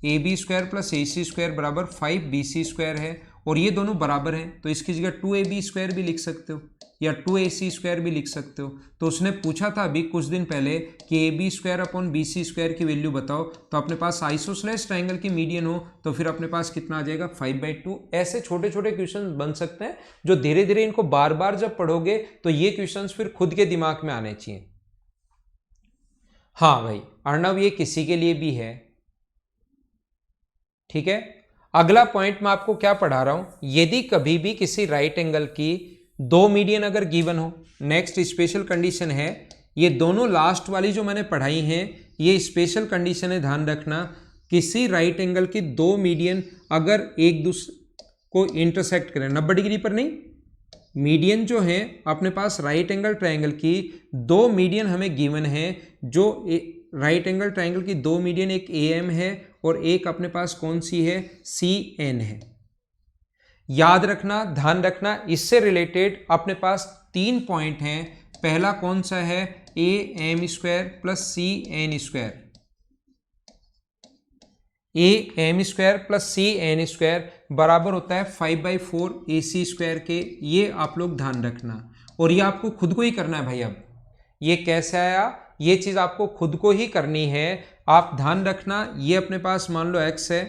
A B square plus A C square बराबर 5bc स्क्वायर है, और ये दोनों बराबर हैं, तो इसकी जगह 2ab स्क्वायर भी लिख सकते हो या 2ac स्क्वायर भी लिख सकते हो। तो उसने पूछा था अभी कुछ दिन पहले कि A B square upon B C square की वैल्यू बताओ, तो अपने पास आइसोसेलेस ट्राइंगल की मीडियन हो तो फिर अपने पास कितना आ जाएगा 5/2। ऐसे छोटे छोटे क्वेश्चन बन सकते हैं जो धीरे धीरे इनको बार बार जब पढ़ोगे तो ये क्वेश्चन फिर खुद के दिमाग में आने चाहिए। हाँ भाई अर्णव, ये किसी के लिए भी है, ठीक है। अगला पॉइंट मैं आपको क्या पढ़ा रहा हूं, यदि कभी भी किसी राइट एंगल की दो मीडियन अगर गिवन हो, नेक्स्ट स्पेशल कंडीशन है, ये दोनों लास्ट वाली जो मैंने पढ़ाई हैं ये स्पेशल कंडीशन है, ध्यान रखना। किसी राइट एंगल की दो मीडियन अगर एक दूसरे को इंटरसेक्ट करें, 90 डिग्री पर नहीं, मीडियन जो है अपने पास राइट एंगल ट्राइंगल की दो मीडियन हमें गिवन है, जो राइट एंगल ट्राइंगल की दो मीडियन एक ए एम है और एक अपने पास कौन सी है, सी एन है। याद रखना, ध्यान रखना, इससे रिलेटेड अपने पास 3 पॉइंट हैं। पहला कौन सा है, A M square plus C N square, A M square plus C N square बराबर होता है 5/4 ए सी स्क्वायर के। ये आप लोग ध्यान रखना, और ये आपको खुद को ही करना है भाई। अब ये कैसे आया, ये चीज आपको खुद को ही करनी है। आप ध्यान रखना, ये अपने पास मान लो x है,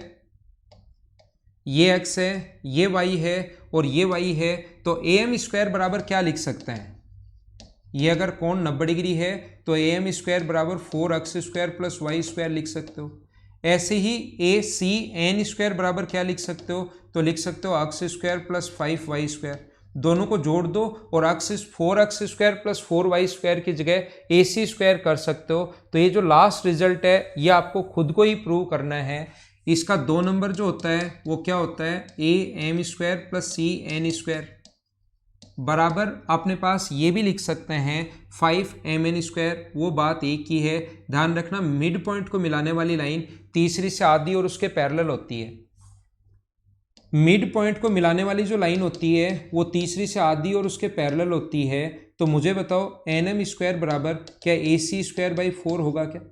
ये x है, ये y है और ये y है, तो ए एम स्क्वायर बराबर क्या लिख सकते हैं, ये अगर कोण 90 डिग्री है तो ए एम स्क्वायर बराबर 4x square plus Y square लिख सकते हो। ऐसे ही ए सी एन स्क्वायर बराबर क्या लिख सकते हो, तो लिख सकते हो x square plus 5y square. दोनों को जोड़ दो और 4x square plus 4y square की जगह ए सी स्क्वायर कर सकते हो। तो ये जो लास्ट रिजल्ट है ये आपको खुद को ही प्रूव करना है। इसका 2 नंबर जो होता है वो क्या होता है, A M square plus C N square बराबर अपने पास ये भी लिख सकते हैं 5mn स्क्वायर। वो बात एक ही है, ध्यान रखना, मिड पॉइंट को मिलाने वाली लाइन तीसरी से आधी और उसके पैरेलल होती है। मिड पॉइंट को मिलाने वाली जो लाइन होती है वो तीसरी से आधी और उसके पैरेलल होती है। तो मुझे बताओ एन एम स्क्वायर बराबर क्या ए सी स्क्वायर बाई 4 होगा क्या।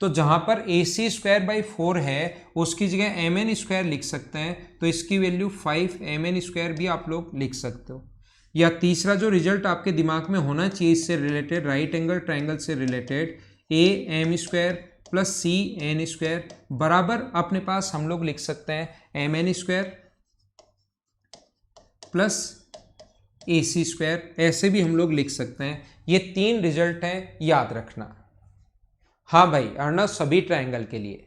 तो जहां पर ए सी स्क्वायर बाई 4 है उसकी जगह एम एन स्क्वायर लिख सकते हैं, तो इसकी वैल्यू 5mn स्क्वायर भी आप लोग लिख सकते हो। या तीसरा जो रिजल्ट आपके दिमाग में होना चाहिए इससे रिलेटेड, राइट एंगल ट्राइंगल से related, A M square plus C N square बराबर अपने पास हम लोग लिख सकते हैं M N square plus A C square, ऐसे भी हम लोग लिख सकते हैं। ये 3 रिजल्ट हैं, याद रखना। हाँ भाई अर्णव, सभी ट्राइंगल के लिए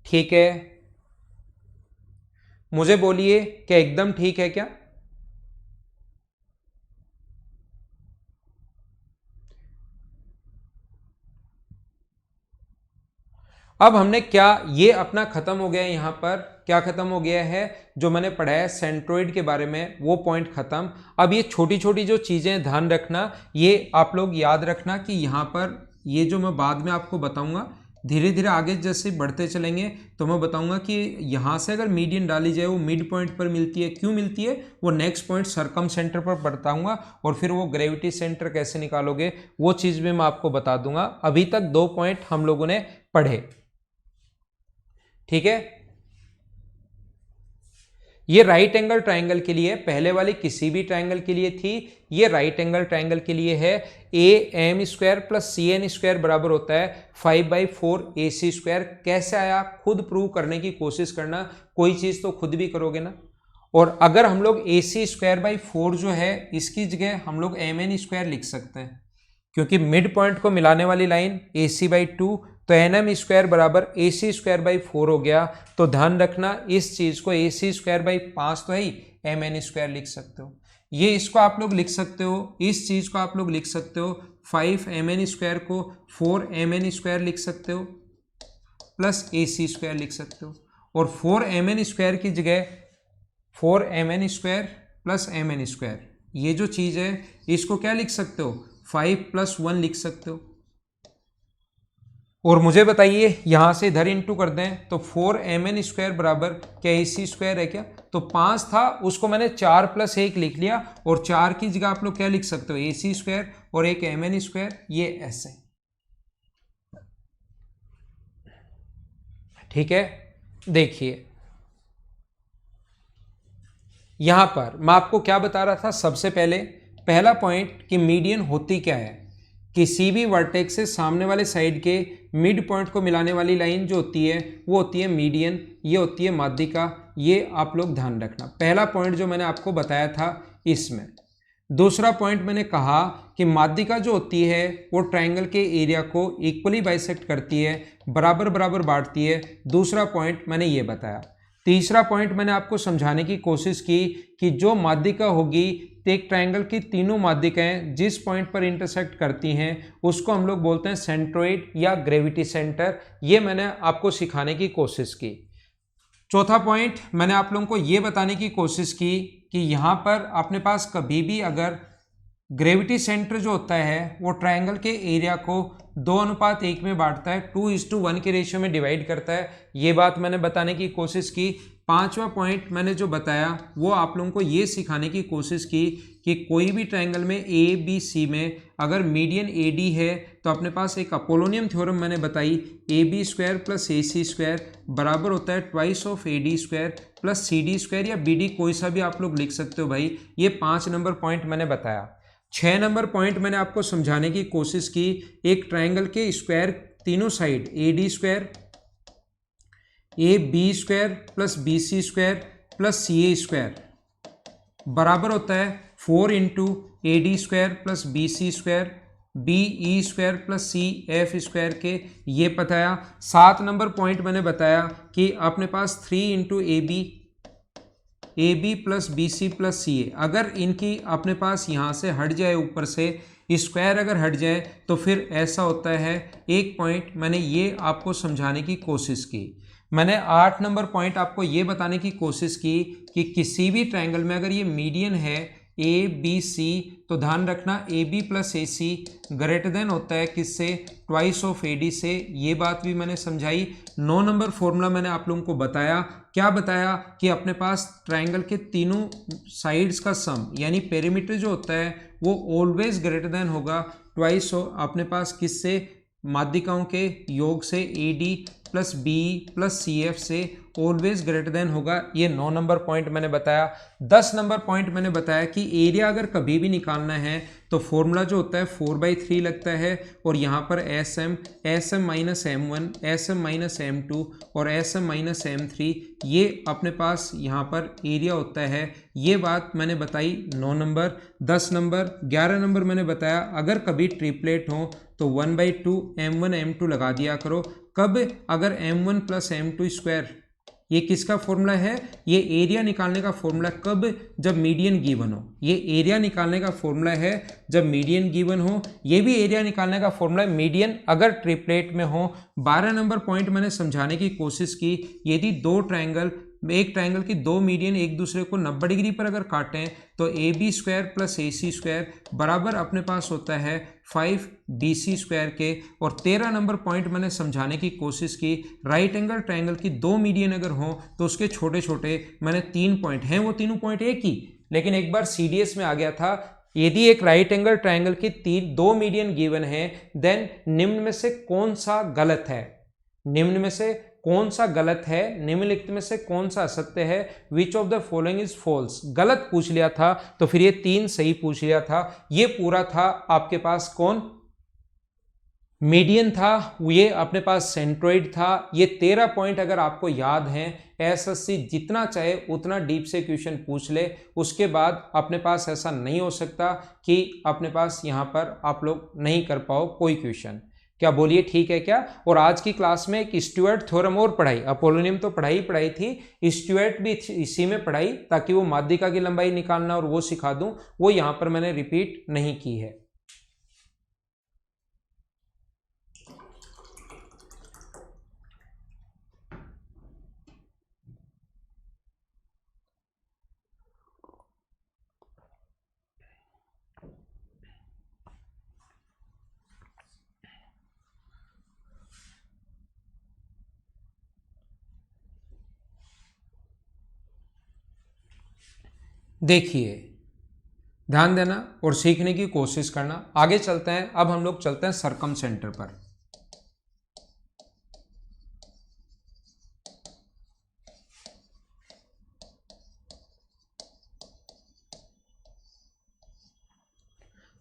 ठीक है। मुझे बोलिए क्या एकदम ठीक है क्या। अब हमने क्या, ये अपना खत्म हो गया है, यहां पर क्या खत्म हो गया है, जो मैंने पढ़ाया सेंट्रोइड के बारे में वो पॉइंट खत्म। अब ये छोटी छोटी जो चीजें ध्यान रखना, ये आप लोग याद रखना कि यहां पर ये जो मैं बाद में आपको बताऊंगा, धीरे धीरे आगे जैसे बढ़ते चलेंगे तो मैं बताऊंगा कि यहाँ से अगर मीडियन डाली जाए वो मिड पॉइंट पर मिलती है, क्यों मिलती है, वो नेक्स्ट पॉइंट सरकम सेंटर पर बताऊंगा, और फिर वो ग्रेविटी सेंटर कैसे निकालोगे वो चीज़ भी मैं आपको बता दूंगा। अभी तक 2 पॉइंट हम लोगों ने पढ़े, ठीक है। ये राइट एंगल ट्राइंगल के लिए, पहले वाली किसी भी ट्राइंगल के लिए थी, ये राइट एंगल ट्राइंगल के लिए है। A M square plus C N square बराबर होता है 5/4 ए सी स्क्वायर। कैसे आया खुद प्रूव करने की कोशिश करना, कोई चीज तो खुद भी करोगे ना। और अगर हम लोग ए सी स्क्वायर बाई 4 जो है इसकी जगह हम लोग एम एन स्क्वायर लिख सकते हैं, क्योंकि मिड पॉइंट को मिलाने वाली लाइन ए सी बाई 2, तो एन एम स्क्वायर बराबर ए सी स्क्वायर बाई 4 हो गया। तो ध्यान रखना इस चीज को ए सी स्क्वायर बाई 5 तो ही एम एन स्क्वायर लिख सकते हो। ये इसको आप लोग लिख सकते हो, इस चीज को आप लोग लिख सकते हो 5mn स्क्वायर को 4mn स्क्वायर लिख सकते हो प्लस ए सी स्क्वायर लिख सकते हो, और 4mn स्क्वायर की जगह 4mn square plus mn square ये जो चीज़ है इसको क्या लिख सकते हो, 5+1 लिख सकते हो। और मुझे बताइए यहाँ से इधर इंटू कर दें तो 4mn² बराबर क्या AC² है क्या, तो 5 था उसको मैंने 4+1 लिख लिया और 4 की जगह आप लोग क्या लिख सकते हो AC² और एक mn², ये S है। ठीक है, देखिए यहां पर मैं आपको क्या बता रहा था, सबसे पहले पहला पॉइंट कि मीडियन होती क्या है, किसी भी वर्टेक्स से सामने वाले साइड के मिड पॉइंट को मिलाने वाली लाइन जो होती है वो होती है मीडियन, ये होती है माध्यिका, ये आप लोग ध्यान रखना। पहला पॉइंट जो मैंने आपको बताया था इसमें। दूसरा पॉइंट मैंने कहा कि माध्यिका जो होती है वो ट्रायंगल के एरिया को इक्वली बाइसेक्ट करती है, बराबर बराबर बांटती है। दूसरा पॉइंट मैंने ये बताया। तीसरा पॉइंट मैंने आपको समझाने की कोशिश की कि जो माध्यिका होगी, एक ट्रायंगल की तीनों माध्यिकाएं जिस पॉइंट पर इंटरसेक्ट करती हैं उसको हम लोग बोलते हैं सेंट्रोइड या ग्रेविटी सेंटर। ये मैंने आपको सिखाने की कोशिश की। चौथा पॉइंट मैंने आप लोगों को ये बताने की कोशिश की कि यहाँ पर अपने पास कभी भी अगर ग्रेविटी सेंटर जो होता है वो ट्रायंगल के एरिया को 2:1 में बांटता है, 2:1 के रेशियो में डिवाइड करता है, ये बात मैंने बताने की कोशिश की। पांचवा पॉइंट मैंने जो बताया वो आप लोगों को ये सिखाने की कोशिश की कि कोई भी ट्रायंगल में ए बी सी में अगर मीडियन ए डी है तो अपने पास एक अपोलोनियम थ्योरम मैंने बताई, AB² + AC² बराबर होता है ट्वाइस ऑफ AD² + CD² या BD, कोई सा भी आप लोग लिख सकते हो भाई। ये 5 नंबर पॉइंट मैंने बताया। 6 नंबर पॉइंट मैंने आपको समझाने की कोशिश की, एक ट्रायंगल के स्क्वायर तीनों side AD² AB² + BC² + CA² बराबर होता है 4 × AD² + BC² BE² + CF² के, ये बताया। 7 नंबर पॉइंट मैंने बताया कि अपने पास 3 × AB + BC + CA, अगर इनकी अपने पास यहाँ से हट जाए, ऊपर से स्क्वायर अगर हट जाए तो फिर ऐसा होता है। एक पॉइंट मैंने ये आपको समझाने की कोशिश की। मैंने 8 नंबर पॉइंट आपको ये बताने की कोशिश की कि किसी भी ट्रायंगल में अगर ये मीडियन है ABC तो ध्यान रखना AB + AC ग्रेटर देन होता है किससे, ट्वाइस ऑफ AD से, ये बात भी मैंने समझाई। 9 नंबर फॉर्मूला मैंने आप लोगों को बताया, क्या बताया कि अपने पास ट्रायंगल के तीनों साइड्स का सम यानी पेरीमीटर जो होता है वो ऑलवेज ग्रेटर देन होगा ट्वाइस अपने पास किससे, माध्यिकाओं के योग से, AD + BE + CF से ऑलवेज ग्रेटर देन होगा। ये 9 नंबर पॉइंट मैंने बताया। 10 नंबर पॉइंट मैंने बताया कि एरिया अगर कभी भी निकालना है तो फॉर्मूला जो होता है 4/3 लगता है, और यहाँ पर SM SM-M1 SM-M2 और SM-M3 ये अपने पास यहाँ पर एरिया होता है। ये बात मैंने बताई 9 नंबर। 10 नंबर 11 नंबर मैंने बताया अगर कभी ट्रिपलेट हो तो 1/2 M1 M2 लगा दिया करो। कब, अगर M1 + M2², ये किसका फॉर्मूला है, ये एरिया निकालने का फॉर्मूला, कब, जब मीडियन गिवन हो। ये एरिया निकालने का फॉर्मूला है जब मीडियन गिवन हो। ये भी एरिया निकालने का फॉर्मूला है मीडियन अगर ट्रिपलेट में हो। 12 नंबर पॉइंट मैंने समझाने की कोशिश की, यदि दो ट्रायंगल, एक ट्रायंगल की दो मीडियन एक दूसरे को 90 डिग्री पर अगर काटें तो AB² + AC² बराबर अपने पास होता है 5BC² के। और 13 नंबर पॉइंट मैंने समझाने की कोशिश की, राइट एंगल ट्रायंगल की दो मीडियन अगर हो तो उसके छोटे छोटे मैंने 3 पॉइंट हैं, वो तीनों पॉइंट एक ही, लेकिन एक बार CDS में आ गया था। यदि एक राइट एंगल ट्रायंगल की दो मीडियन गिवन है, देन निम्न में से कौन सा गलत है, निम्न में से कौन सा गलत है, निम्नलिखित में से कौन सा असत्य है, which of the following is false, गलत पूछ लिया था तो फिर ये 3 सही पूछ लिया था। ये पूरा था आपके पास कौन, मीडियन था, ये अपने पास सेंट्रोइड था। ये 13 पॉइंट अगर आपको याद हैं, एसएससी जितना चाहे उतना डीप से क्वेश्चन पूछ ले, उसके बाद अपने पास ऐसा नहीं हो सकता कि अपने पास यहाँ पर आप लोग नहीं कर पाओ कोई क्वेश्चन। क्या बोलिए, ठीक है क्या। और आज की क्लास में एक स्टुअर्ट थ्योरम और पढ़ाई, अपोलोनियम तो पढ़ाई थी, स्टुअर्ट भी इसी में पढ़ाई, ताकि वो माध्यिका की लंबाई निकालना और वो सिखा दूं, वो यहाँ पर मैंने रिपीट नहीं की है। देखिए, ध्यान देना और सीखने की कोशिश करना। आगे चलते हैं, अब हम लोग चलते हैं सरकम सेंटर पर।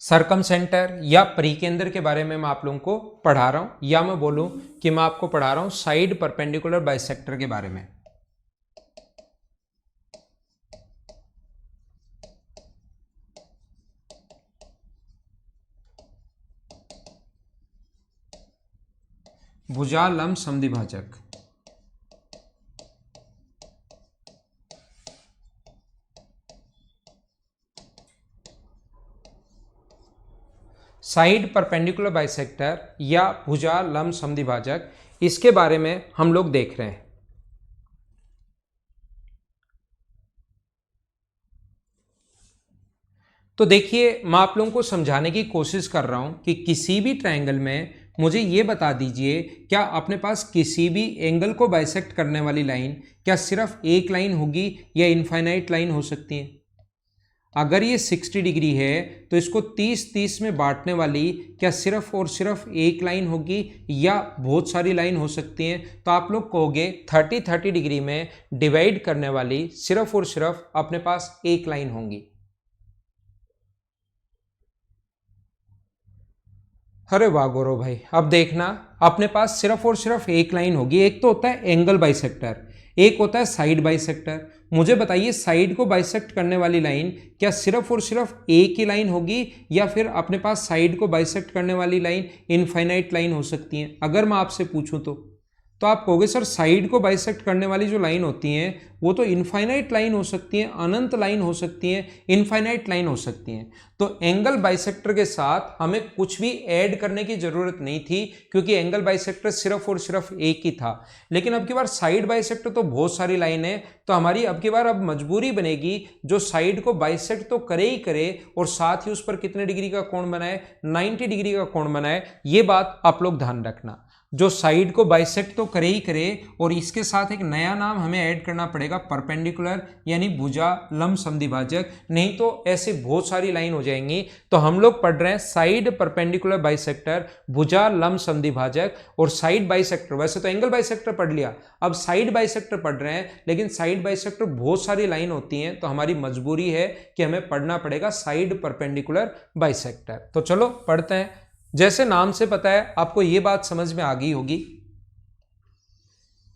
सरकम सेंटर या परिकेंद्र के बारे में मैं आप लोगों को पढ़ा रहा हूं, या मैं बोलूं कि मैं आपको पढ़ा रहा हूं साइड परपेंडिकुलर बाइसेक्टर के बारे में। भुजा लंब समद्विभाजक। साइड परपेंडिकुलर बाइसेक्टर या भुजा लंब समद्विभाजक, इसके बारे में हम लोग देख रहे हैं। तो देखिए, मैं आप लोगों को समझाने की कोशिश कर रहा हूं कि किसी भी ट्रायंगल में मुझे ये बता दीजिए, क्या अपने पास किसी भी एंगल को बाइसेक्ट करने वाली लाइन क्या सिर्फ एक लाइन होगी या इनफाइनाइट लाइन हो सकती है? अगर ये 60 डिग्री है तो इसको 30-30 में बांटने वाली क्या सिर्फ और सिर्फ एक लाइन होगी या बहुत सारी लाइन हो सकती हैं? तो आप लोग कहोगे 30-30 डिग्री में डिवाइड करने वाली सिर्फ और सिर्फ अपने पास एक लाइन होंगी। अरे वाह गौरव भाई, अब देखना, अपने पास सिर्फ और सिर्फ एक लाइन होगी। एक तो होता है एंगल बाइसेक्टर, एक होता है साइड बाइसेक्टर। मुझे बताइए, साइड को बाइसेक्ट करने वाली लाइन क्या सिर्फ और सिर्फ एक ही लाइन होगी या फिर अपने पास साइड को बाइसेक्ट करने वाली लाइन इनफाइनाइट लाइन हो सकती है? अगर मैं आपसे पूछूं तो आप कहोगे सर साइड को बाइसेक्ट करने वाली जो लाइन होती हैं वो तो इनफाइनाइट लाइन हो सकती हैं, अनंत लाइन हो सकती हैं, इनफाइनाइट लाइन हो सकती हैं। तो एंगल बाइसेक्टर के साथ हमें कुछ भी ऐड करने की जरूरत नहीं थी, क्योंकि एंगल बाइसेक्टर सिर्फ और सिर्फ एक ही था। लेकिन अब की बार साइड बाइसेक्टर तो बहुत सारी लाइन है, तो हमारी अब की बार अब मजबूरी बनेगी जो साइड को बाइसेक्ट तो करे ही करे और साथ ही उस पर कितने डिग्री का कोण बनाए, 90 डिग्री का कोण बनाए। ये बात आप लोग ध्यान रखना, जो साइड को बाइसेक्ट तो करे ही करे और इसके साथ एक नया नाम हमें ऐड करना पड़ेगा, परपेंडिकुलर यानी भुजा लंब समद्विभाजक, नहीं तो ऐसे बहुत सारी लाइन हो जाएंगी। तो हम लोग पढ़ रहे हैं साइड परपेंडिकुलर बाइसेक्टर, भुजा लंब समद्विभाजक और साइड बाइसेक्टर। वैसे तो एंगल बाइसेक्टर पढ़ लिया, अब साइड बाइसेक्टर पढ़ रहे हैं, लेकिन साइड बाइसेक्टर बहुत सारी लाइन होती हैं, तो हमारी मजबूरी है कि हमें पढ़ना पड़ेगा साइड परपेंडिकुलर बाइसेक्टर। तो चलो पढ़ते हैं। जैसे नाम से पता है, आपको यह बात समझ में आ गई होगी,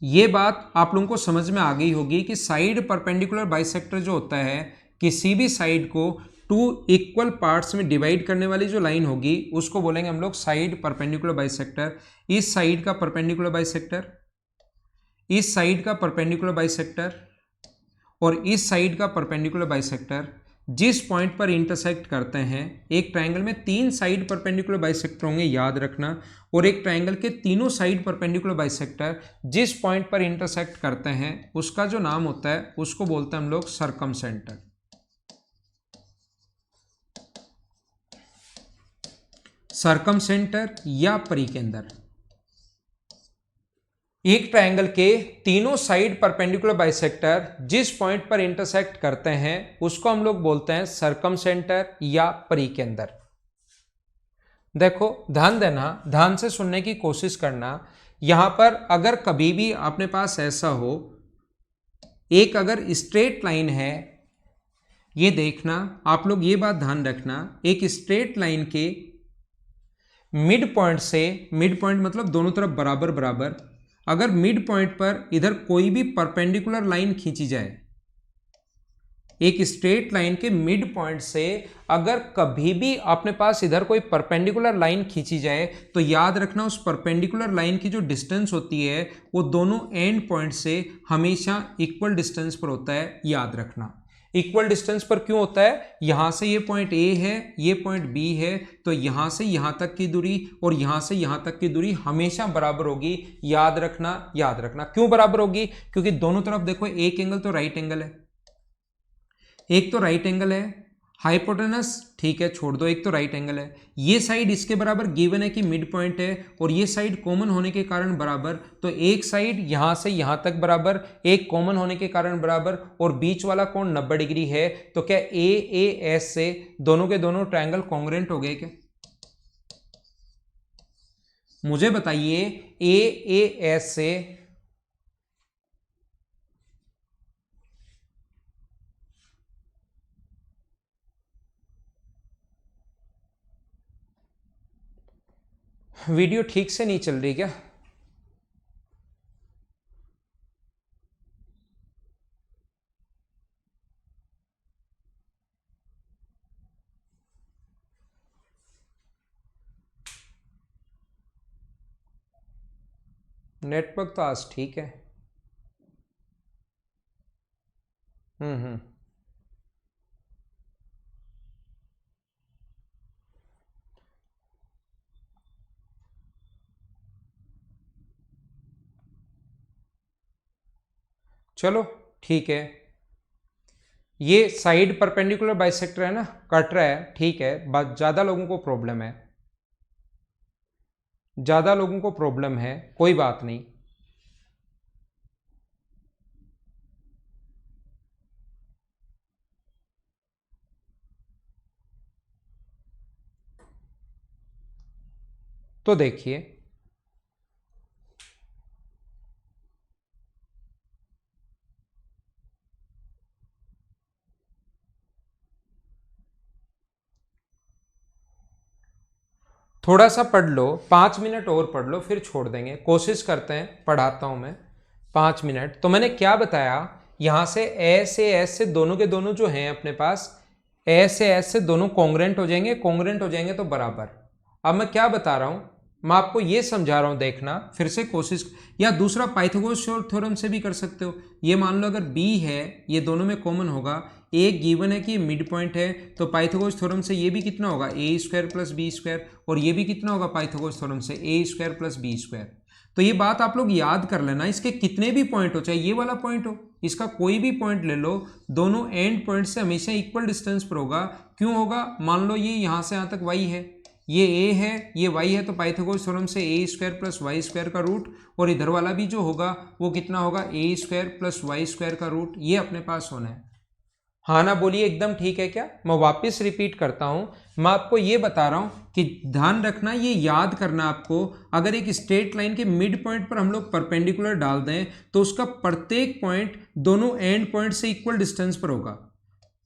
ये बात आप लोगों को समझ में आ गई होगी कि साइड परपेंडिकुलर बाइसेक्टर जो होता है, किसी भी साइड को टू इक्वल पार्ट्स में डिवाइड करने वाली जो लाइन होगी उसको बोलेंगे हम लोग साइड परपेंडिकुलर बाइसेक्टर। इस साइड का परपेंडिकुलर बाइसेक्टर, इस साइड का परपेंडिकुलर बाइसेक्टर और इस साइड का परपेंडिकुलर बाइसेक्टर जिस पॉइंट पर इंटरसेक्ट करते हैं, एक ट्रायंगल में 3 साइड परपेंडिकुलर बाइसेक्टर होंगे, याद रखना, और एक ट्रायंगल के तीनों साइड परपेंडिकुलर बाइसेक्टर जिस पॉइंट पर इंटरसेक्ट करते हैं उसका जो नाम होता है उसको बोलते हैं हम लोग सरकम सेंटर। सरकम सेंटर या परिकेंद्र। एक ट्रायंगल के तीनों साइड परपेंडिकुलर बाइसेक्टर जिस पॉइंट पर इंटरसेक्ट करते हैं उसको हम लोग बोलते हैं सरकम सेंटर या परिकेंद्र। देखो ध्यान देना, ध्यान से सुनने की कोशिश करना। यहां पर अगर कभी भी अपने पास ऐसा हो, एक अगर स्ट्रेट लाइन है, ये देखना आप लोग, ये बात ध्यान रखना, एक स्ट्रेट लाइन के मिड पॉइंट से, मिड पॉइंट मतलब दोनों तरफ बराबर बराबर, अगर मिड पॉइंट पर इधर कोई भी परपेंडिकुलर लाइन खींची जाए, एक स्ट्रेट लाइन के मिड पॉइंट से अगर कभी भी अपने पास इधर कोई परपेंडिकुलर लाइन खींची जाए, तो याद रखना उस परपेंडिकुलर लाइन की जो डिस्टेंस होती है वो दोनों एंड पॉइंट से हमेशा इक्वल डिस्टेंस पर होता है। याद रखना इक्वल डिस्टेंस पर क्यों होता है, यहां से ये पॉइंट ए है, ये पॉइंट बी है, तो यहां से यहां तक की दूरी और यहां से यहां तक की दूरी हमेशा बराबर होगी। याद रखना, याद रखना क्यों बराबर होगी, क्योंकि दोनों तरफ देखो, एक एंगल तो राइट एंगल है, एक तो राइट एंगल है, हाइपोटेनस ठीक है, छोड़ दो, एक तो राइट एंगल है, ये साइड इसके बराबर गिवन है कि मिड पॉइंट है और ये साइड कॉमन होने के कारण बराबर, तो एक साइड यहां से यहां तक बराबर, एक कॉमन होने के कारण बराबर, और बीच वाला कोण 90 डिग्री है। तो क्या ए ए एस से दोनों के दोनों ट्रायंगल कॉन्ग्रुएंट हो गए क्या? मुझे बताइए ए ए एस से वीडियो ठीक से नहीं चल रही क्या? नेटवर्क तो आज ठीक है। हम्म। चलो ठीक है, ये साइड परपेंडिकुलर बाइसेक्टर है ना, कट रहा है, ठीक है, बस ज़्यादा लोगों को प्रॉब्लम है, ज़्यादा लोगों को प्रॉब्लम है, कोई बात नहीं। तो देखिए थोड़ा सा पढ़ लो, 5 मिनट और पढ़ लो, फिर छोड़ देंगे, कोशिश करते हैं, पढ़ाता हूं मैं 5 मिनट। तो मैंने क्या बताया, यहां से एस से दोनों के दोनों जो हैं अपने पास, एस से दोनों कॉन्ग्रुएंट हो जाएंगे, कॉन्ग्रुएंट हो जाएंगे तो बराबर। अब मैं क्या बता रहा हूं, मैं आपको ये समझा रहा हूं, देखना फिर से कोशिश, या दूसरा पाइथागोरस थ्योरम से भी कर सकते हो। ये मान लो अगर बी है, ये दोनों में कॉमन होगा, एक गिवन है कि मिड पॉइंट है, तो पाइथागोरस थ्योरम से ये भी कितना होगा, ए स्क्वायर प्लस बी स्क्वायर, और ये भी कितना होगा पाइथागोरस थ्योरम से, ए स्क्वायर प्लस बी स्क्वायर। तो ये बात आप लोग याद कर लेना, इसके कितने भी पॉइंट हो, चाहे ये वाला पॉइंट हो, इसका कोई भी पॉइंट ले लो, दोनों एंड पॉइंट से हमेशा इक्वल डिस्टेंस पर होगा। क्यों होगा, मान लो ये यहां से यहां तक y है, ये a है, ये y है, तो पाइथागोरस थ्योरम से ए स्क्वायर प्लस वाई स्क्वायर का रूट, और इधर वाला भी जो होगा वो कितना होगा, ए स्क्वायर प्लस वाई स्क्वायर का रूट, ये अपने पास होना है। हाँ ना बोलिए, एकदम ठीक है क्या? मैं वापस रिपीट करता हूं, मैं आपको ये बता रहा हूं कि ध्यान रखना, ये याद करना आपको, अगर एक स्ट्रेट लाइन के मिड पॉइंट पर हम लोग परपेंडिकुलर डाल दें तो उसका प्रत्येक पॉइंट दोनों एंड पॉइंट से इक्वल डिस्टेंस पर होगा,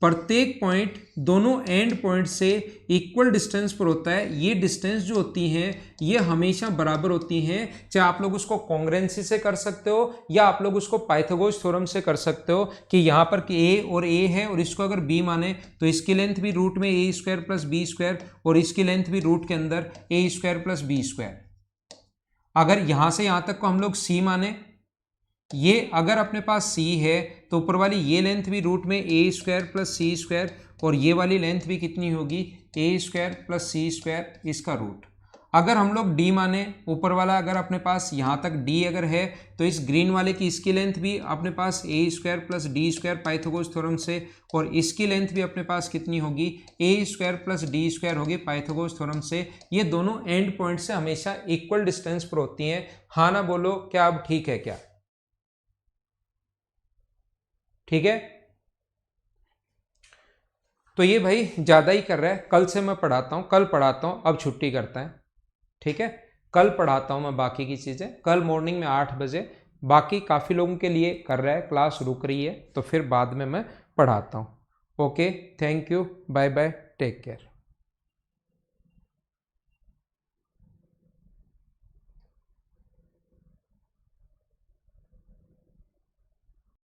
प्रत्येक पॉइंट दोनों एंड पॉइंट से इक्वल डिस्टेंस पर होता है। ये डिस्टेंस जो होती हैं ये हमेशा बराबर होती हैं, चाहे आप लोग उसको कॉन्ग्रुएंसी से कर सकते हो या आप लोग उसको पाइथागोरस थ्योरम से कर सकते हो, कि यहाँ पर ए और ए है और इसको अगर बी माने तो इसकी लेंथ भी रूट में ए स्क्वायर प्लस बी स्क्वायर, और इसकी लेंथ भी रूट के अंदर ए स्क्वायर प्लस बी स्क्वायर। अगर यहाँ से यहाँ तक को हम लोग सी माने, ये अगर अपने पास c है तो ऊपर वाली ये लेंथ भी रूट में ए स्क्वायर प्लस सी स्क्वायर, और ये वाली लेंथ भी कितनी होगी, A square plus C square, इसका रूट। अगर हम लोग d माने, ऊपर वाला अगर अपने पास यहाँ तक d अगर है तो इस ग्रीन वाले की इसकी लेंथ भी अपने पास A square plus D square Pythagoras theorem से, और इसकी लेंथ भी अपने पास कितनी होगी, A square plus D square होगी पाइथागोरस थ्योरम से। ये दोनों एंड पॉइंट से हमेशा इक्वल डिस्टेंस पर होती हैं। हाँ ना बोलो, क्या अब ठीक है क्या? ठीक है, तो ये भाई ज़्यादा ही कर रहा है, कल से मैं पढ़ाता हूँ, कल पढ़ाता हूँ, अब छुट्टी करता है, ठीक है, कल पढ़ाता हूँ मैं बाकी की चीज़ें, कल मॉर्निंग में 8 बजे। बाकी काफ़ी लोगों के लिए कर रहा है, क्लास रुक रही है, तो फिर बाद में मैं पढ़ाता हूँ। Okay, thank you, bye bye, take care.